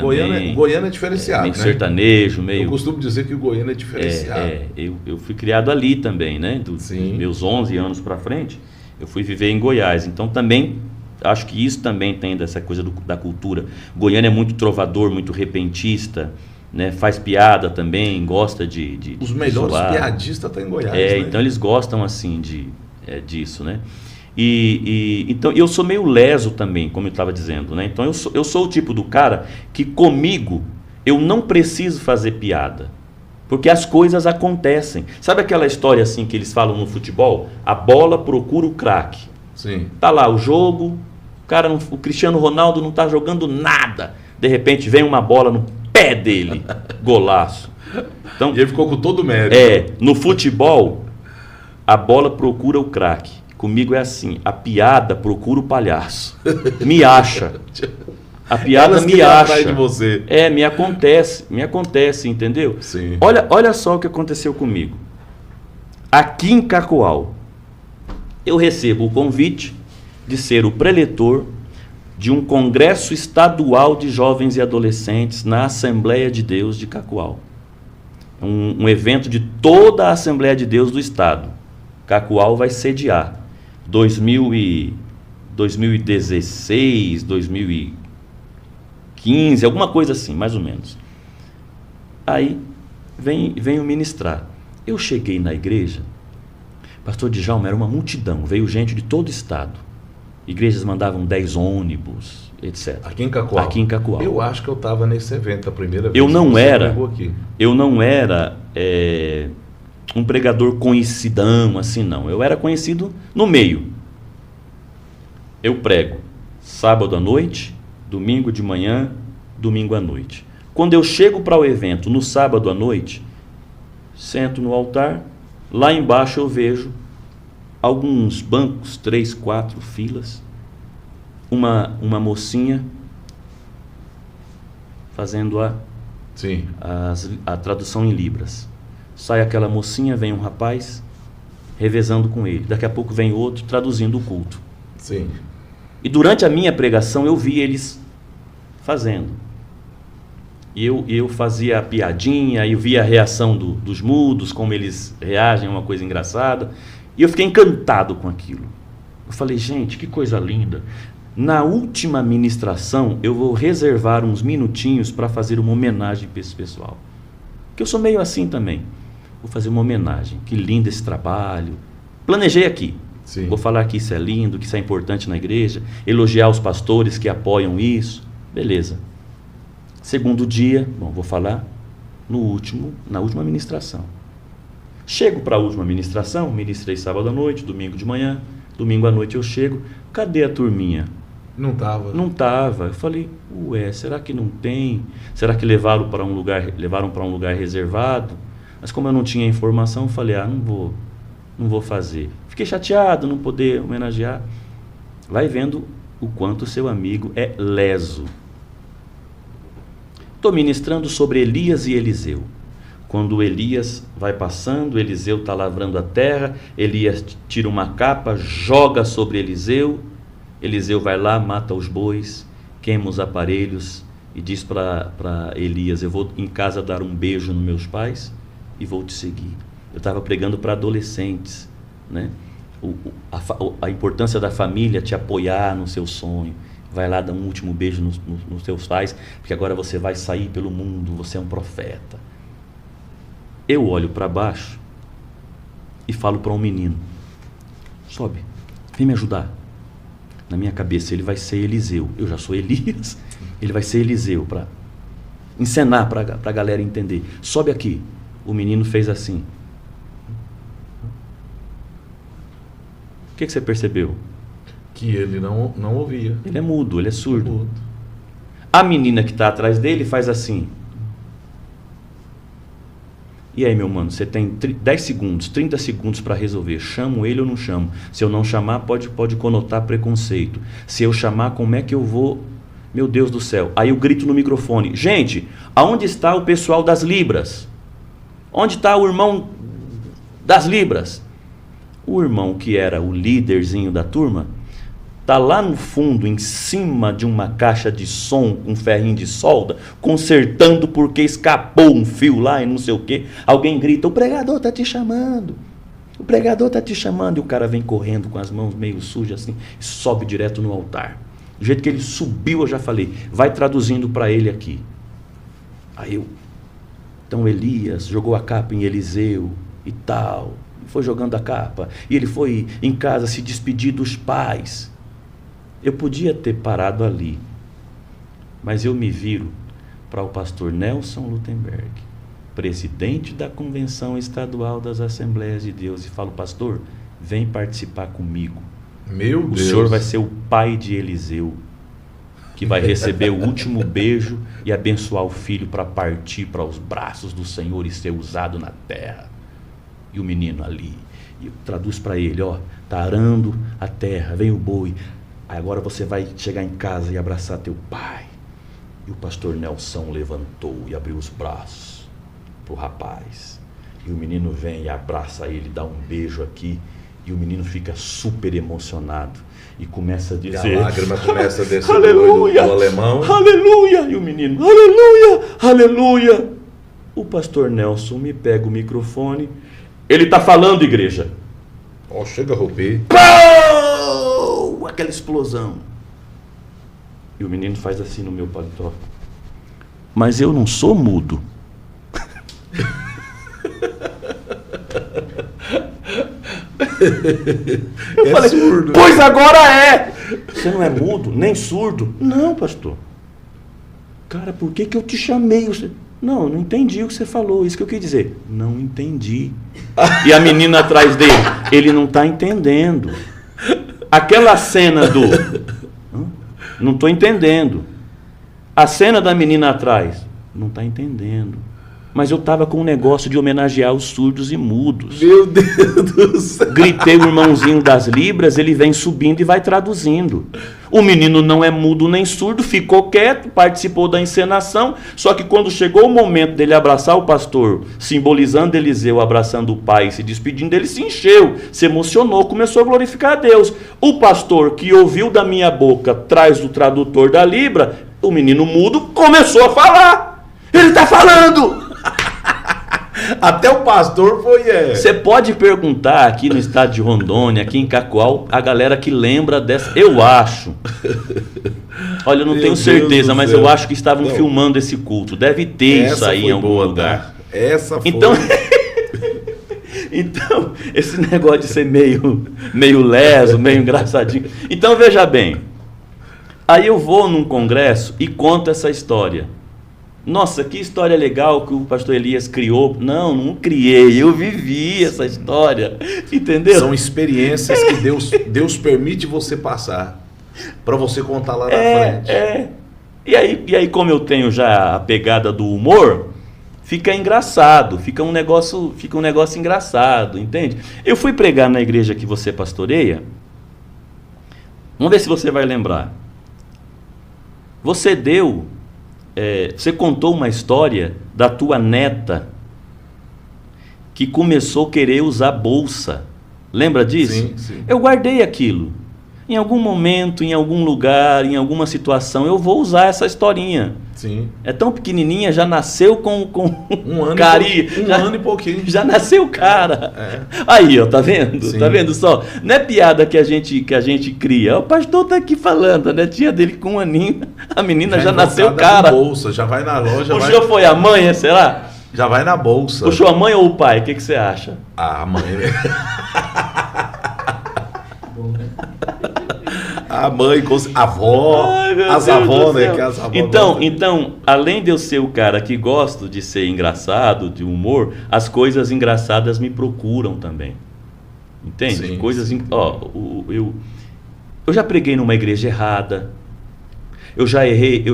Goiano é diferenciado, meio né? sertanejo, meio... Eu costumo dizer que o Goiano é diferenciado. Eu fui criado ali também, né? Dos meus 11 anos para frente, eu fui viver em Goiás. Então também, acho que isso também tem dessa coisa da cultura. Goiânia é muito trovador, muito repentista, né? Faz piada também, gosta de os melhores piadistas estão em Goiás, né? Então eles gostam assim disso, né? Então eu sou meio leso também, como eu estava dizendo, né? Então eu sou o tipo do cara que comigo eu não preciso fazer piada, porque as coisas acontecem. Sabe aquela história assim que eles falam no futebol? A bola procura o craque. Sim. Tá lá o jogo, o Cristiano Ronaldo não tá jogando nada, de repente vem uma bola no pé dele, golaço. Então, e ele ficou com todo o mérito. No futebol, a bola procura o craque. Comigo é assim, a piada procura o palhaço. Me acha. A piada me acha. De você. Me acontece, entendeu? Sim. Olha só o que aconteceu comigo. Aqui em Cacoal, eu recebo o convite de ser o preletor de um congresso estadual de jovens e adolescentes na Assembleia de Deus de Cacoal. Um evento de toda a Assembleia de Deus do estado. Cacoal vai sediar 2016, 2015, alguma coisa assim, mais ou menos. Aí venho ministrar. Eu cheguei na igreja, pastor Djalma, era uma multidão, veio gente de todo o estado. Igrejas mandavam 10 ônibus, etc. Aqui em Cacoal? Aqui em Cacoal. Eu acho que eu estava nesse evento a primeira vez. Eu não era um pregador conhecidão, assim não. Eu era conhecido no meio. Eu prego sábado à noite, domingo de manhã, domingo à noite. Quando eu chego para o evento no sábado à noite, sento no altar, lá embaixo eu vejo alguns bancos, 3, 4 filas, uma mocinha fazendo a tradução em libras. Sai aquela mocinha, vem um rapaz revezando com ele. Daqui a pouco vem outro traduzindo o culto. Sim. E durante a minha pregação eu vi eles fazendo. E eu fazia a piadinha, eu via a reação dos mudos, como eles reagem, uma coisa engraçada. E eu fiquei encantado com aquilo. Eu falei, gente, que coisa linda. Na última ministração, eu vou reservar uns minutinhos para fazer uma homenagem para esse pessoal. Porque eu sou meio assim também. vou fazer uma homenagem. Que lindo esse trabalho. Planejei aqui. Sim. Vou falar que isso é lindo, que isso é importante na igreja, elogiar os pastores que apoiam isso. Beleza. Segundo dia, vou falar na última ministração. Chego para a última ministração, ministrei sábado à noite, domingo de manhã, domingo à noite eu chego, cadê a turminha? Não estava. Não estava. Eu falei, será que não tem? Será que levaram para um lugar reservado? Mas como eu não tinha informação, eu falei, não vou fazer. Fiquei chateado não poder homenagear. Vai vendo o quanto seu amigo é leso. Estou ministrando sobre Elias e Eliseu. Quando Elias vai passando, Eliseu está lavrando a terra, Elias tira uma capa, joga sobre Eliseu, Eliseu vai lá, mata os bois, queima os aparelhos e diz para Elias, eu vou em casa dar um beijo nos meus pais e vou te seguir. Eu estava pregando para adolescentes, né? A importância da família te apoiar no seu sonho. Vai lá dar um último beijo nos teus pais, porque agora você vai sair pelo mundo, você é um profeta. Eu olho para baixo e falo para um menino, sobe, vem me ajudar. Na minha cabeça ele vai ser Eliseu, eu já sou Elias, ele vai ser Eliseu, para encenar, para a galera entender. Sobe aqui. O menino fez assim. O que você percebeu? Que ele não ouvia. Ele é mudo, ele é surdo. A menina que está atrás dele faz assim. E aí, meu mano, você tem 10 segundos, 30 segundos para resolver. Chamo ele ou não chamo? Se eu não chamar, pode conotar preconceito. Se eu chamar, como é que eu vou? Meu Deus do céu. Aí eu grito no microfone. Gente, aonde está o pessoal das Libras? Onde está o irmão das Libras? O irmão que era o líderzinho da turma está lá no fundo, em cima de uma caixa de som, com um ferrinho de solda, consertando porque escapou um fio lá e não sei o quê. Alguém grita, o pregador está te chamando. O pregador está te chamando. E o cara vem correndo com as mãos meio sujas assim, e sobe direto no altar. Do jeito que ele subiu, eu já falei, vai traduzindo para ele aqui. Então Elias jogou a capa em Eliseu e tal, foi jogando a capa, e ele foi em casa se despedir dos pais. Eu podia ter parado ali, mas eu me viro para o pastor Nelson Lutemberg, presidente da Convenção Estadual das Assembleias de Deus, e falo, pastor, vem participar comigo. Meu Deus. O senhor vai ser o pai de Eliseu, que vai receber o último beijo e abençoar o filho para partir para os braços do Senhor e ser usado na terra. E o menino ali, e traduz para ele, tá arando a terra, vem o boi, agora você vai chegar em casa e abraçar teu pai. E o pastor Nelson levantou e abriu os braços para o rapaz, e o menino vem e abraça ele, dá um beijo aqui, e o menino fica super emocionado e começa a dizer, e a lágrima começa a descer aleluia, do alemão, aleluia, e o menino, aleluia, aleluia. O pastor Nelson me pega o microfone, ele está falando, igreja. Chega a romper. Pau! Aquela explosão. E o menino faz assim no meu paletó. Mas eu não sou mudo. Eu falei, surdo. Pois agora é. Você não é mudo, nem surdo? Não, pastor. Cara, por que eu te chamei? Não, eu não entendi o que você falou, isso que eu quis dizer. Não entendi. E a menina atrás dele, ele não está entendendo. Aquela cena do... Não estou entendendo. A cena da menina atrás, não está entendendo. Mas eu estava com um negócio de homenagear os surdos e mudos. Meu Deus do céu. Gritei o irmãozinho das Libras, ele vem subindo e vai traduzindo. O menino não é mudo nem surdo, ficou quieto, participou da encenação, só que quando chegou o momento dele abraçar o pastor, simbolizando Eliseu, abraçando o pai, se despedindo, ele se encheu, se emocionou, começou a glorificar a Deus. O pastor que ouviu da minha boca, atrás do tradutor da Libra, o menino mudo começou a falar. Ele está falando! Até o pastor foi... Você pode perguntar aqui no estado de Rondônia, aqui em Cacoal, a galera que lembra dessa... Eu acho. Olha, eu não tenho certeza, mas eu acho que estavam filmando esse culto. Deve ter isso aí em algum lugar. Essa foi... Então, Então, esse negócio de ser meio leso, meio engraçadinho. Então, veja bem. Aí eu vou num congresso e conto essa história. Nossa, que história legal que o pastor Elias criou. Não criei, eu vivi essa história, entendeu? São experiências que Deus permite você passar, para você contar lá na frente. E aí, como eu tenho já a pegada do humor, fica engraçado, fica um negócio engraçado, entende? Eu fui pregar na igreja que você pastoreia, vamos ver se você vai lembrar. Você contou uma história da tua neta que começou a querer usar bolsa. Lembra disso? Sim. Eu guardei aquilo. Em algum momento, em algum lugar, em alguma situação, eu vou usar essa historinha. Sim. É tão pequenininha, já nasceu com um ano carinho. ano e pouquinho. Já nasceu cara. Aí, ó, tá vendo? Sim. Tá vendo só? Não é piada que a gente cria. O pastor tá aqui falando, a netinha dele com um aninho, a menina já nasceu cara. Bolsa, já vai na loja. Puxou foi a mãe, será? Já vai na bolsa. Puxou a mãe ou o pai? O que você acha? A mãe. A mãe, a avó, as avós, né? Que as avós então, além de eu ser o cara que gosto de ser engraçado, de humor, as coisas engraçadas me procuram também. Entende? Sim, coisas. sim. Eu já preguei numa igreja errada. Eu já errei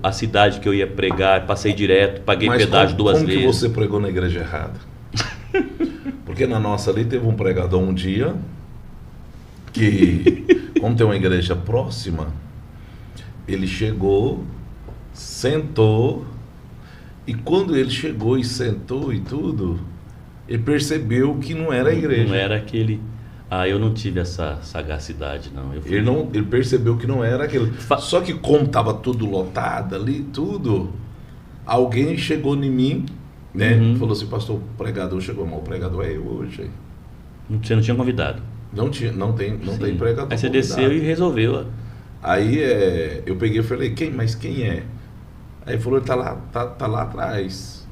a cidade que eu ia pregar, passei direto, paguei pedágio duas vezes. Como que você pregou na igreja errada? Porque na nossa ali teve um pregador um dia que, como tem uma igreja próxima, ele chegou, sentou, e quando ele chegou e sentou e tudo, ele percebeu que não era a igreja. Não era aquele... eu não tive essa sagacidade, não. Ele percebeu que não era aquele. Só que como estava tudo lotado ali, tudo, alguém chegou em mim, né? Falou assim, pastor, o pregador chegou, mas o pregador é eu hoje. Você não tinha convidado? Não tem pregador. Aí você desceu e resolveu. Aí eu peguei e falei, mas quem é? Aí ele falou, ele tá lá atrás.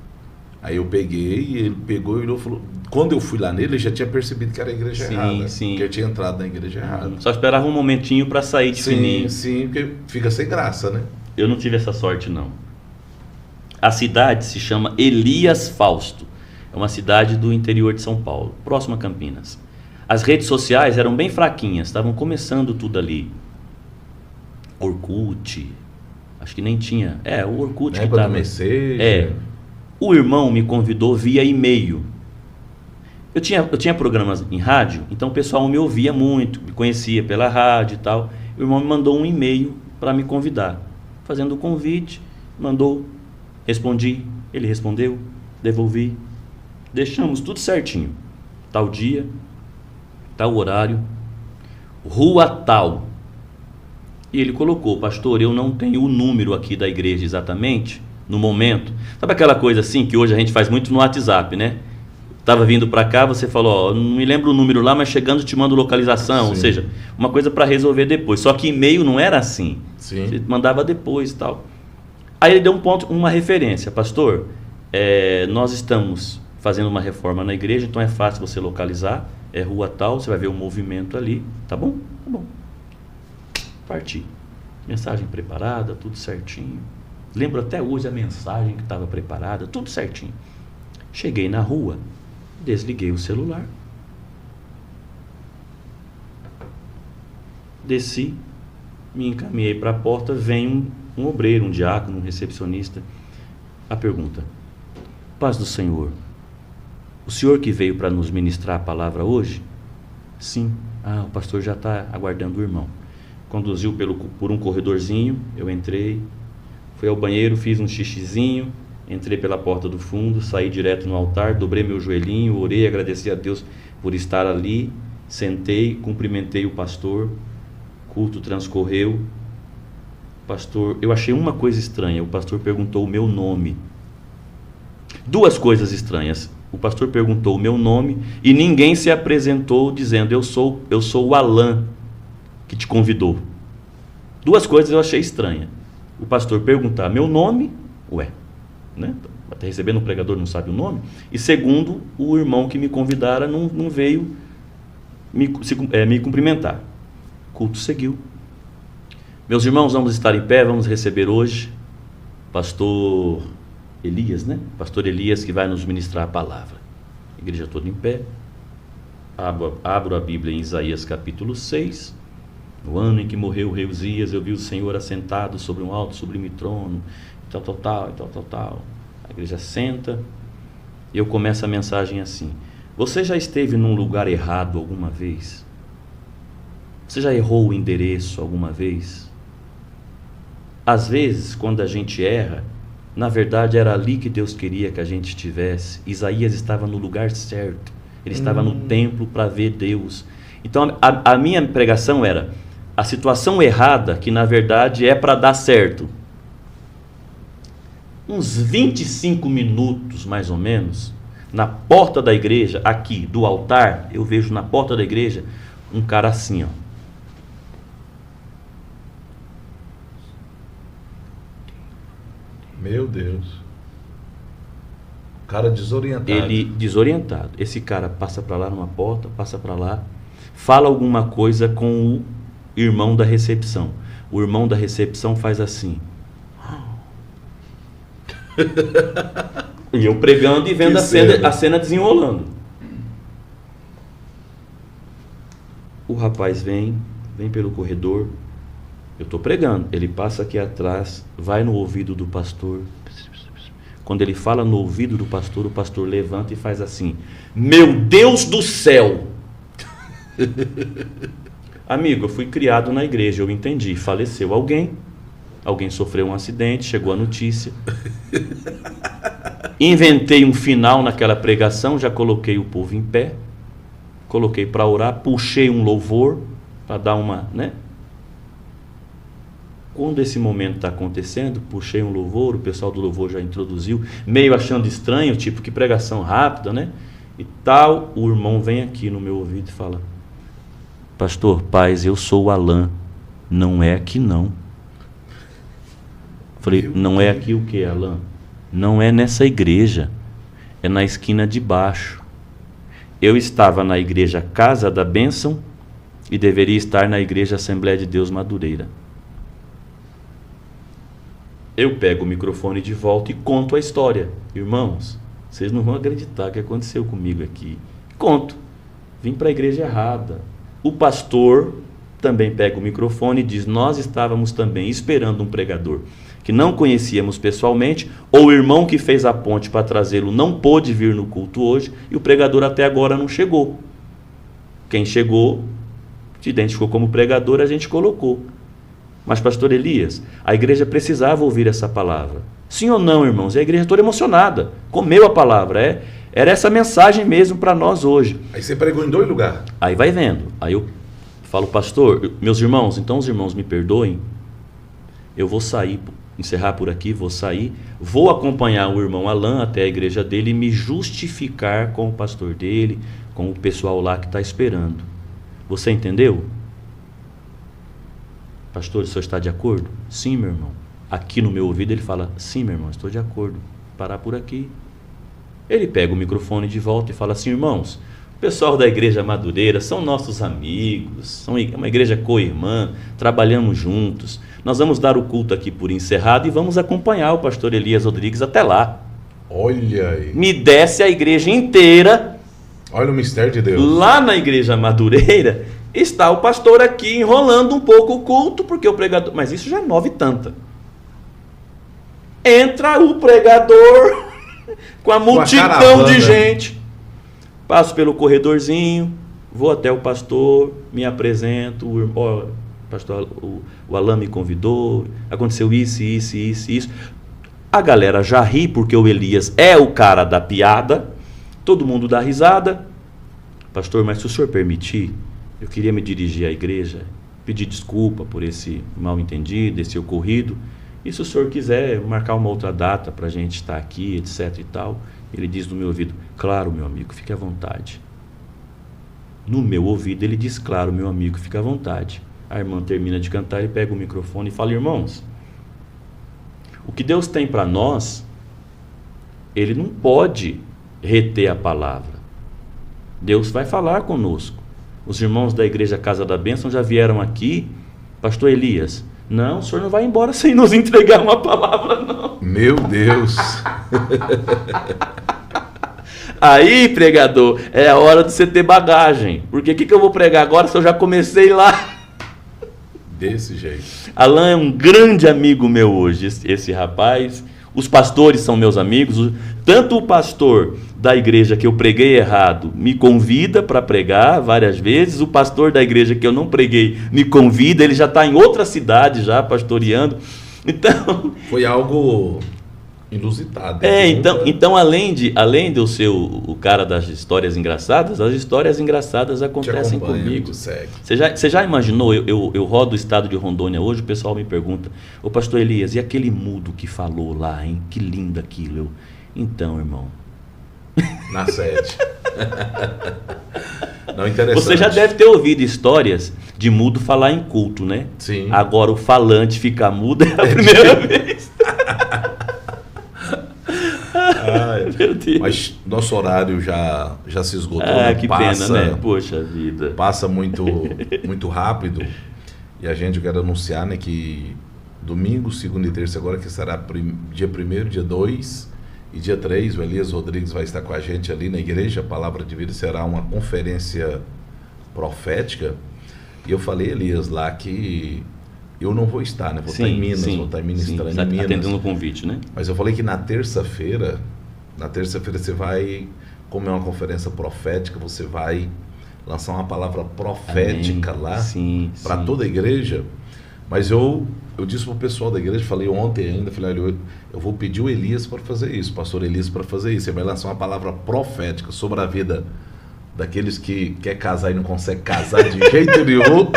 Aí eu peguei, e ele pegou e olhou e falou... Quando eu fui lá nele, ele já tinha percebido que era a igreja errada. Sim. Que eu tinha entrado na igreja errada. Só esperava um momentinho para sair de fininho. Sim, porque fica sem graça, né? Eu não tive essa sorte, não. A cidade se chama Elias Fausto. É uma cidade do interior de São Paulo, próxima a Campinas. As redes sociais eram bem fraquinhas, estavam começando tudo ali. Orkut, acho que nem tinha. O Orkut que estava. O irmão me convidou via e-mail. Eu tinha programas em rádio, então o pessoal me ouvia muito, me conhecia pela rádio e tal. O irmão me mandou um e-mail para me convidar, fazendo o convite, mandou, respondi, ele respondeu, devolvi, deixamos tudo certinho. Tal dia, tal horário, rua tal. E ele colocou, pastor, eu não tenho o número aqui da igreja exatamente, no momento. Sabe aquela coisa assim que hoje a gente faz muito no WhatsApp, né? Estava vindo para cá, você falou, não me lembro o número lá, mas chegando te mando localização. Sim. Ou seja, uma coisa para resolver depois. Só que e-mail não era assim. Sim. Você mandava depois e tal. Aí ele deu uma referência. Pastor, nós estamos fazendo uma reforma na igreja, então é fácil você localizar. É rua tal, você vai ver o movimento ali. Tá bom? Tá bom. Parti. Mensagem preparada, tudo certinho. Lembro até hoje a mensagem que estava preparada, tudo certinho. Cheguei na rua, desliguei o celular, desci, me encaminhei para a porta, vem um obreiro, um diácono, um recepcionista. A pergunta: paz do Senhor, o senhor que veio para nos ministrar a palavra hoje? Sim. O pastor já está aguardando o irmão. Conduziu por um corredorzinho, eu entrei, fui ao banheiro, fiz um xixizinho, entrei pela porta do fundo, saí direto no altar, dobrei meu joelhinho, orei, agradeci a Deus por estar ali, sentei, cumprimentei o pastor, culto transcorreu. Pastor, eu achei uma coisa estranha, o pastor perguntou o meu nome. Duas coisas estranhas. O pastor perguntou o meu nome e ninguém se apresentou dizendo, eu sou o Alan que te convidou. Duas coisas eu achei estranha. O pastor perguntar meu nome, né? está recebendo um pregador, não sabe o nome. E segundo, o irmão que me convidara não veio me cumprimentar. O culto seguiu. Meus irmãos, vamos estar em pé, vamos receber hoje pastor Elias, né? Pastor Elias, que vai nos ministrar a palavra. A igreja toda em pé. Abro a Bíblia em Isaías capítulo 6. No ano em que morreu o rei Uzias, eu vi o Senhor assentado sobre um alto sublime trono, tal. A igreja senta e eu começo a mensagem assim: você já esteve num lugar errado alguma vez? Você já errou o endereço alguma vez? Às vezes, quando a gente erra, na verdade era ali que Deus queria que a gente estivesse. Isaías estava no lugar certo, ele estava no templo para ver Deus. Então a minha pregação era a situação errada, que na verdade é para dar certo. Uns 25 minutos mais ou menos, na porta da igreja, aqui do altar, eu vejo na porta da igreja um cara assim, ó. Meu Deus. O cara desorientado. Ele desorientado. Esse cara passa para lá numa porta, passa para lá, fala alguma coisa com o irmão da recepção. O irmão da recepção faz assim. E eu pregando e vendo a cena desenrolando. O rapaz vem pelo corredor. Eu estou pregando. Ele passa aqui atrás, vai no ouvido do pastor. Quando ele fala no ouvido do pastor, o pastor levanta e faz assim: meu Deus do céu! Amigo, eu fui criado na igreja, eu entendi. Faleceu alguém sofreu um acidente, chegou a notícia. Inventei um final naquela pregação, já coloquei o povo em pé, coloquei para orar, puxei um louvor para dar uma, né? Quando esse momento está acontecendo, puxei um louvor, o pessoal do louvor já introduziu, meio achando estranho, tipo, que pregação rápida, né? E tal, o irmão vem aqui no meu ouvido e fala: pastor, paz, eu sou o Alain, não é aqui não. Falei, não é aqui o que, Alain? Não é nessa igreja, é na esquina de baixo. Eu estava na igreja Casa da Bênção e deveria estar na igreja Assembleia de Deus Madureira. Eu pego o microfone de volta e conto a história. Irmãos, vocês não vão acreditar o que aconteceu comigo aqui. Conto. Vim para a igreja errada. O pastor também pega o microfone e diz: nós estávamos também esperando um pregador que não conhecíamos pessoalmente, ou o irmão que fez a ponte para trazê-lo não pôde vir no culto hoje, e o pregador até agora não chegou. Quem chegou, se identificou como pregador, a gente colocou. Mas, pastor Elias, a igreja precisava ouvir essa palavra. Sim ou não, irmãos? E a igreja toda emocionada, comeu a palavra. Era essa mensagem mesmo para nós hoje. Aí você pregou em 2 lugares. Aí vai vendo. Aí eu falo: pastor, meus irmãos, então os irmãos me perdoem. Eu vou sair, encerrar por aqui, vou sair, vou acompanhar o irmão Alain até a igreja dele e me justificar com o pastor dele, com o pessoal lá que está esperando. Você entendeu? Pastor, o senhor está de acordo? Sim, meu irmão. Aqui no meu ouvido ele fala: sim, meu irmão, estou de acordo. Parar por aqui. Ele pega o microfone de volta e fala assim: irmãos, o pessoal da igreja Madureira são nossos amigos, são uma igreja co-irmã, trabalhamos juntos. Nós vamos dar o culto aqui por encerrado e vamos acompanhar o pastor Elias Rodrigues até lá. Olha aí. Me desce a igreja inteira. Olha o mistério de Deus. Lá na igreja Madureira está o pastor aqui enrolando um pouco o culto, porque o pregador... Mas isso já é 9 e tanta. Entra o pregador com a multidão de gente. Passo pelo corredorzinho, vou até o pastor, me apresento, pastor, o Alain me convidou, aconteceu isso. A galera já ri, porque o Elias é o cara da piada, todo mundo dá risada. Pastor, mas se o senhor permitir, eu queria me dirigir à igreja, pedir desculpa por esse mal entendido, esse ocorrido, e se o senhor quiser marcar uma outra data para a gente estar aqui, etc e tal. Ele diz no meu ouvido: claro, meu amigo, fique à vontade. No meu ouvido ele diz: claro, meu amigo, fique à vontade. A irmã termina de cantar e pega o microfone e fala: irmãos, o que Deus tem para nós, ele não pode reter a palavra. Deus vai falar conosco. Os irmãos da Igreja Casa da Bênção já vieram aqui. Pastor Elias, não, o senhor não vai embora sem nos entregar uma palavra, não. Meu Deus! Aí, pregador, é a hora de você ter bagagem. Porque o que eu vou pregar agora se eu já comecei lá? Desse jeito. Alain é um grande amigo meu hoje, esse rapaz. Os pastores são meus amigos. Tanto o pastor da igreja que eu preguei errado me convida para pregar várias vezes. O pastor da igreja que eu não preguei me convida. Ele já está em outra cidade já pastoreando. Então... Foi algo inusitado. Então além de eu ser o cara das histórias engraçadas, as histórias engraçadas acontecem comigo. Você já imaginou, eu rodo o estado de Rondônia hoje, o pessoal me pergunta, ô pastor Elias, e aquele mudo que falou lá, hein? Que lindo aquilo. Então, irmão. Na sede. Não, interessante. Você já deve ter ouvido histórias de mudo falar em culto, né? Sim. Agora o falante ficar mudo é a primeira vez. Ai, meu Deus. Mas nosso horário já se esgotou. Que pena, né? Poxa vida. Passa muito rápido. E eu quero anunciar, né, que domingo, segunda e terça agora, que será dia 1º, dia 2 e dia 3, o Elias Rodrigues vai estar com a gente ali na igreja. A Palavra de Vida será uma conferência profética. E eu falei, Elias, lá que eu não vou estar, né? Vou estar em Minas, vou estar ministrando em Minas. Atendendo o convite, né? Mas eu falei que na terça-feira você vai, como é uma conferência profética, você vai lançar uma palavra profética. Amém. Lá para toda a igreja. Mas eu disse para o pessoal da igreja, falei ontem ainda, falei, olha, eu vou pedir o Elias para fazer isso, o pastor Elias para fazer isso. Ele vai lançar uma palavra profética sobre a vida daqueles que quer casar e não consegue casar de jeito nenhum.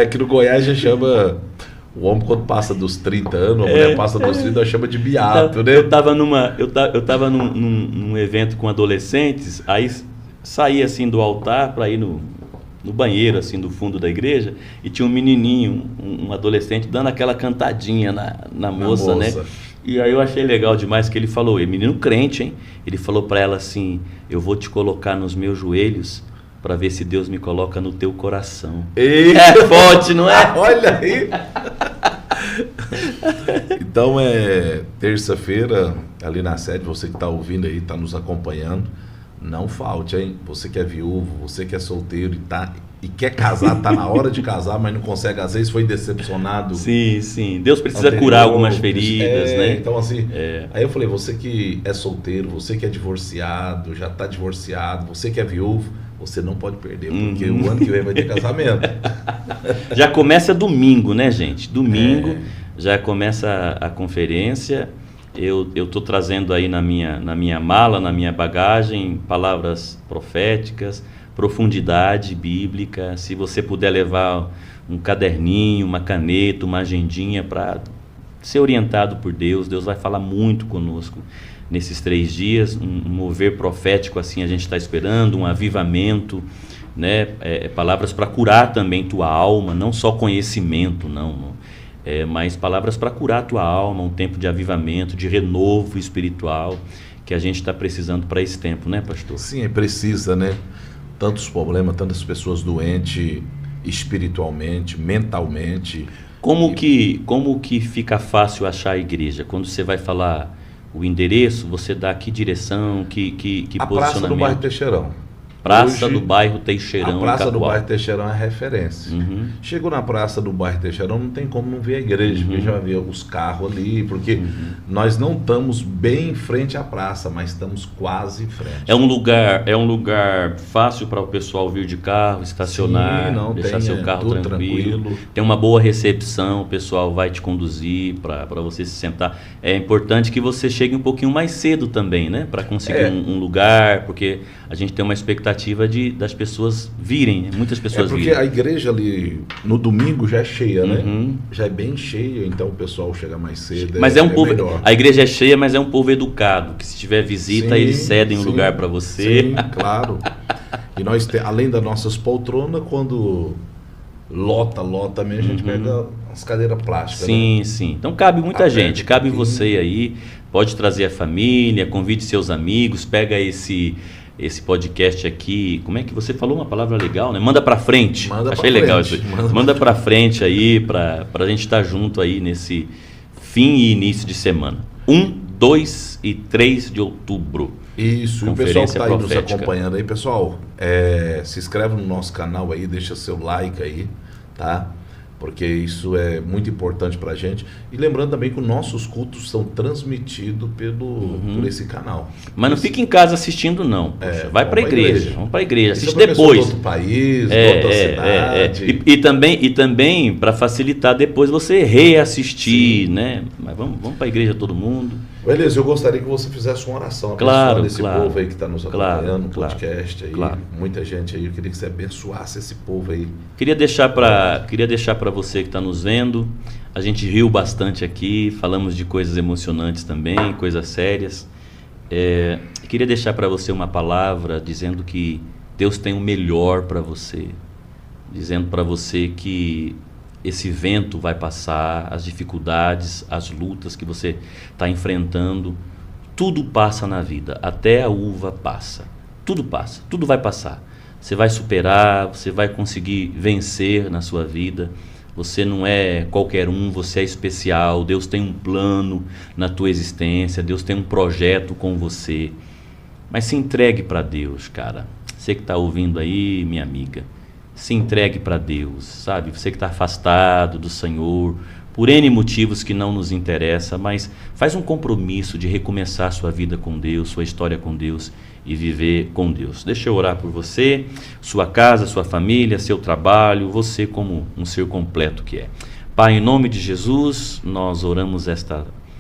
Que no Goiás já chama... O homem, quando passa dos 30 anos, a mulher passa dos 30, chama de beato, né? Eu estava num evento com adolescentes, aí saí assim do altar para ir no banheiro, assim, do fundo da igreja, e tinha um menininho, um adolescente, dando aquela cantadinha na moça, né? E aí eu achei legal demais que ele falou, menino crente, hein? Ele falou para ela assim, eu vou te colocar nos meus joelhos para ver se Deus me coloca no teu coração. Eita. É forte, não é? Olha aí! Então terça-feira, ali na sede, você que está ouvindo aí, está nos acompanhando, não falte, hein? Você que é viúvo, você que é solteiro e quer casar, está na hora de casar, mas não consegue, às vezes foi decepcionado. Sim. Deus precisa curar algumas feridas, né? Então assim, aí eu falei, você que é solteiro, você que é divorciado, já está divorciado, você que é viúvo, você não pode perder, porque o ano que vem vai ter casamento. Já começa domingo, né, gente? Domingo já começa a conferência. Eu estou trazendo aí na minha mala, na minha bagagem, palavras proféticas, profundidade bíblica. Se você puder levar um caderninho, uma caneta, uma agendinha para ser orientado por Deus, Deus vai falar muito conosco nesses 3 dias, um mover profético assim a gente está esperando, um avivamento, né? Palavras para curar também tua alma, não só conhecimento, mas palavras para curar tua alma, um tempo de avivamento, de renovo espiritual, que a gente está precisando para esse tempo, né, pastor? Sim, precisa, né? Tantos problemas, tantas pessoas doentes espiritualmente, mentalmente. Como que fica fácil achar a igreja? Quando você vai falar o endereço, você dá que direção, que posicionamento? A Praça do Bairro Teixeirão. Praça do Bairro Teixeirão. A Praça do Bairro Teixeirão é referência. Chegou na Praça do Bairro Teixeirão, não tem como não ver a igreja, porque já vê os carros ali, porque nós não estamos bem em frente à praça, mas estamos quase em frente. É um lugar fácil para o pessoal vir de carro, estacionar, deixar seu carro tranquilo. Tem uma boa recepção, o pessoal vai te conduzir para você se sentar. É importante que você chegue um pouquinho mais cedo também, né? Para conseguir um lugar, porque a gente tem uma expectativa das pessoas virem, né? Muitas pessoas virem. Porque a igreja ali no domingo já é cheia, né? Já é bem cheia, então o pessoal chega mais cedo. Mas povo, a igreja é cheia, mas é um povo educado, que se tiver visita, eles cedem um lugar para você. Sim, claro. E nós, além das nossas poltronas, quando lota mesmo, a gente pega As cadeiras plásticas. Sim, né? sim. Então cabe muita gente, cabe você aí, pode trazer a família, convide seus amigos, pega esse podcast aqui, como é que você falou uma palavra legal, né? Manda pra frente. Achei legal isso aí. Manda pra frente aí, pra gente estar junto aí nesse fim e início de semana. 1, 2 e 3 de outubro. Isso, e o pessoal que está aí nos acompanhando aí, pessoal, se inscreve no nosso canal aí, deixa seu like aí, tá? Porque isso é muito importante pra gente. E lembrando também que os nossos cultos são transmitidos por esse canal. Mas não fica em casa assistindo, não. Poxa, vai pra igreja. Vamos pra igreja. Assiste depois. De outro país, de outra cidade. E também para facilitar depois você reassistir, né? Mas vamos pra igreja todo mundo. Beleza, eu gostaria que você fizesse uma oração abençoando esse povo aí que está nos acompanhando no podcast aí. Muita gente aí, eu queria que você abençoasse esse povo aí. Queria deixar para você que está nos vendo. A gente riu bastante aqui, falamos de coisas emocionantes também, coisas sérias. Queria deixar para você uma palavra dizendo que Deus tem o melhor para você, dizendo para você que esse vento vai passar, as dificuldades, as lutas que você está enfrentando, tudo passa na vida, até a uva passa, tudo passa, tudo vai passar. Você vai superar, você vai conseguir vencer na sua vida. Você não é qualquer um, você é especial. Deus tem um plano na tua existência, Deus tem um projeto com você. Mas se entregue para Deus, cara. Você que está ouvindo aí, minha amiga, se entregue para Deus, sabe? Você que está afastado do Senhor, por N motivos que não nos interessa, mas faz um compromisso de recomeçar sua vida com Deus, sua história com Deus e viver com Deus. Deixa eu orar por você, sua casa, sua família, seu trabalho, você como um ser completo que é. Pai, em nome de Jesus, nós oramos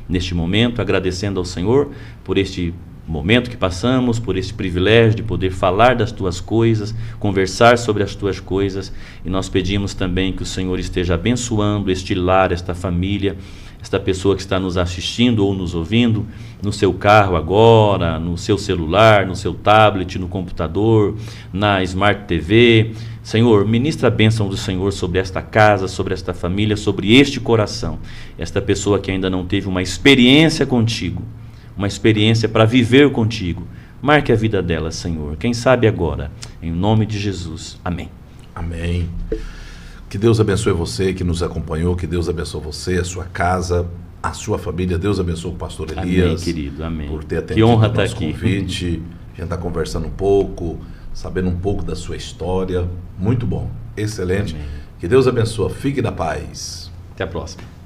neste momento, agradecendo ao Senhor por este momento que passamos, por esse privilégio de poder falar das tuas coisas, conversar sobre as tuas coisas, e nós pedimos também que o Senhor esteja abençoando este lar, esta família, esta pessoa que está nos assistindo ou nos ouvindo, no seu carro agora, no seu celular, no seu tablet, no computador, na Smart TV. Senhor, ministra a bênção do Senhor sobre esta casa, sobre esta família, sobre este coração, esta pessoa que ainda não teve uma experiência contigo, uma experiência para viver contigo. Marque a vida dela, Senhor. Quem sabe agora, em nome de Jesus. Amém. Amém. Que Deus abençoe você que nos acompanhou, que Deus abençoe você, a sua casa, a sua família. Deus abençoe o pastor Elias. Amém, querido. Amém. Por ter atendido que honra o nosso estar aqui. Convite. A gente está conversando um pouco, sabendo um pouco da sua história. Muito bom. Excelente. Amém. Que Deus abençoe. Fique na paz. Até a próxima.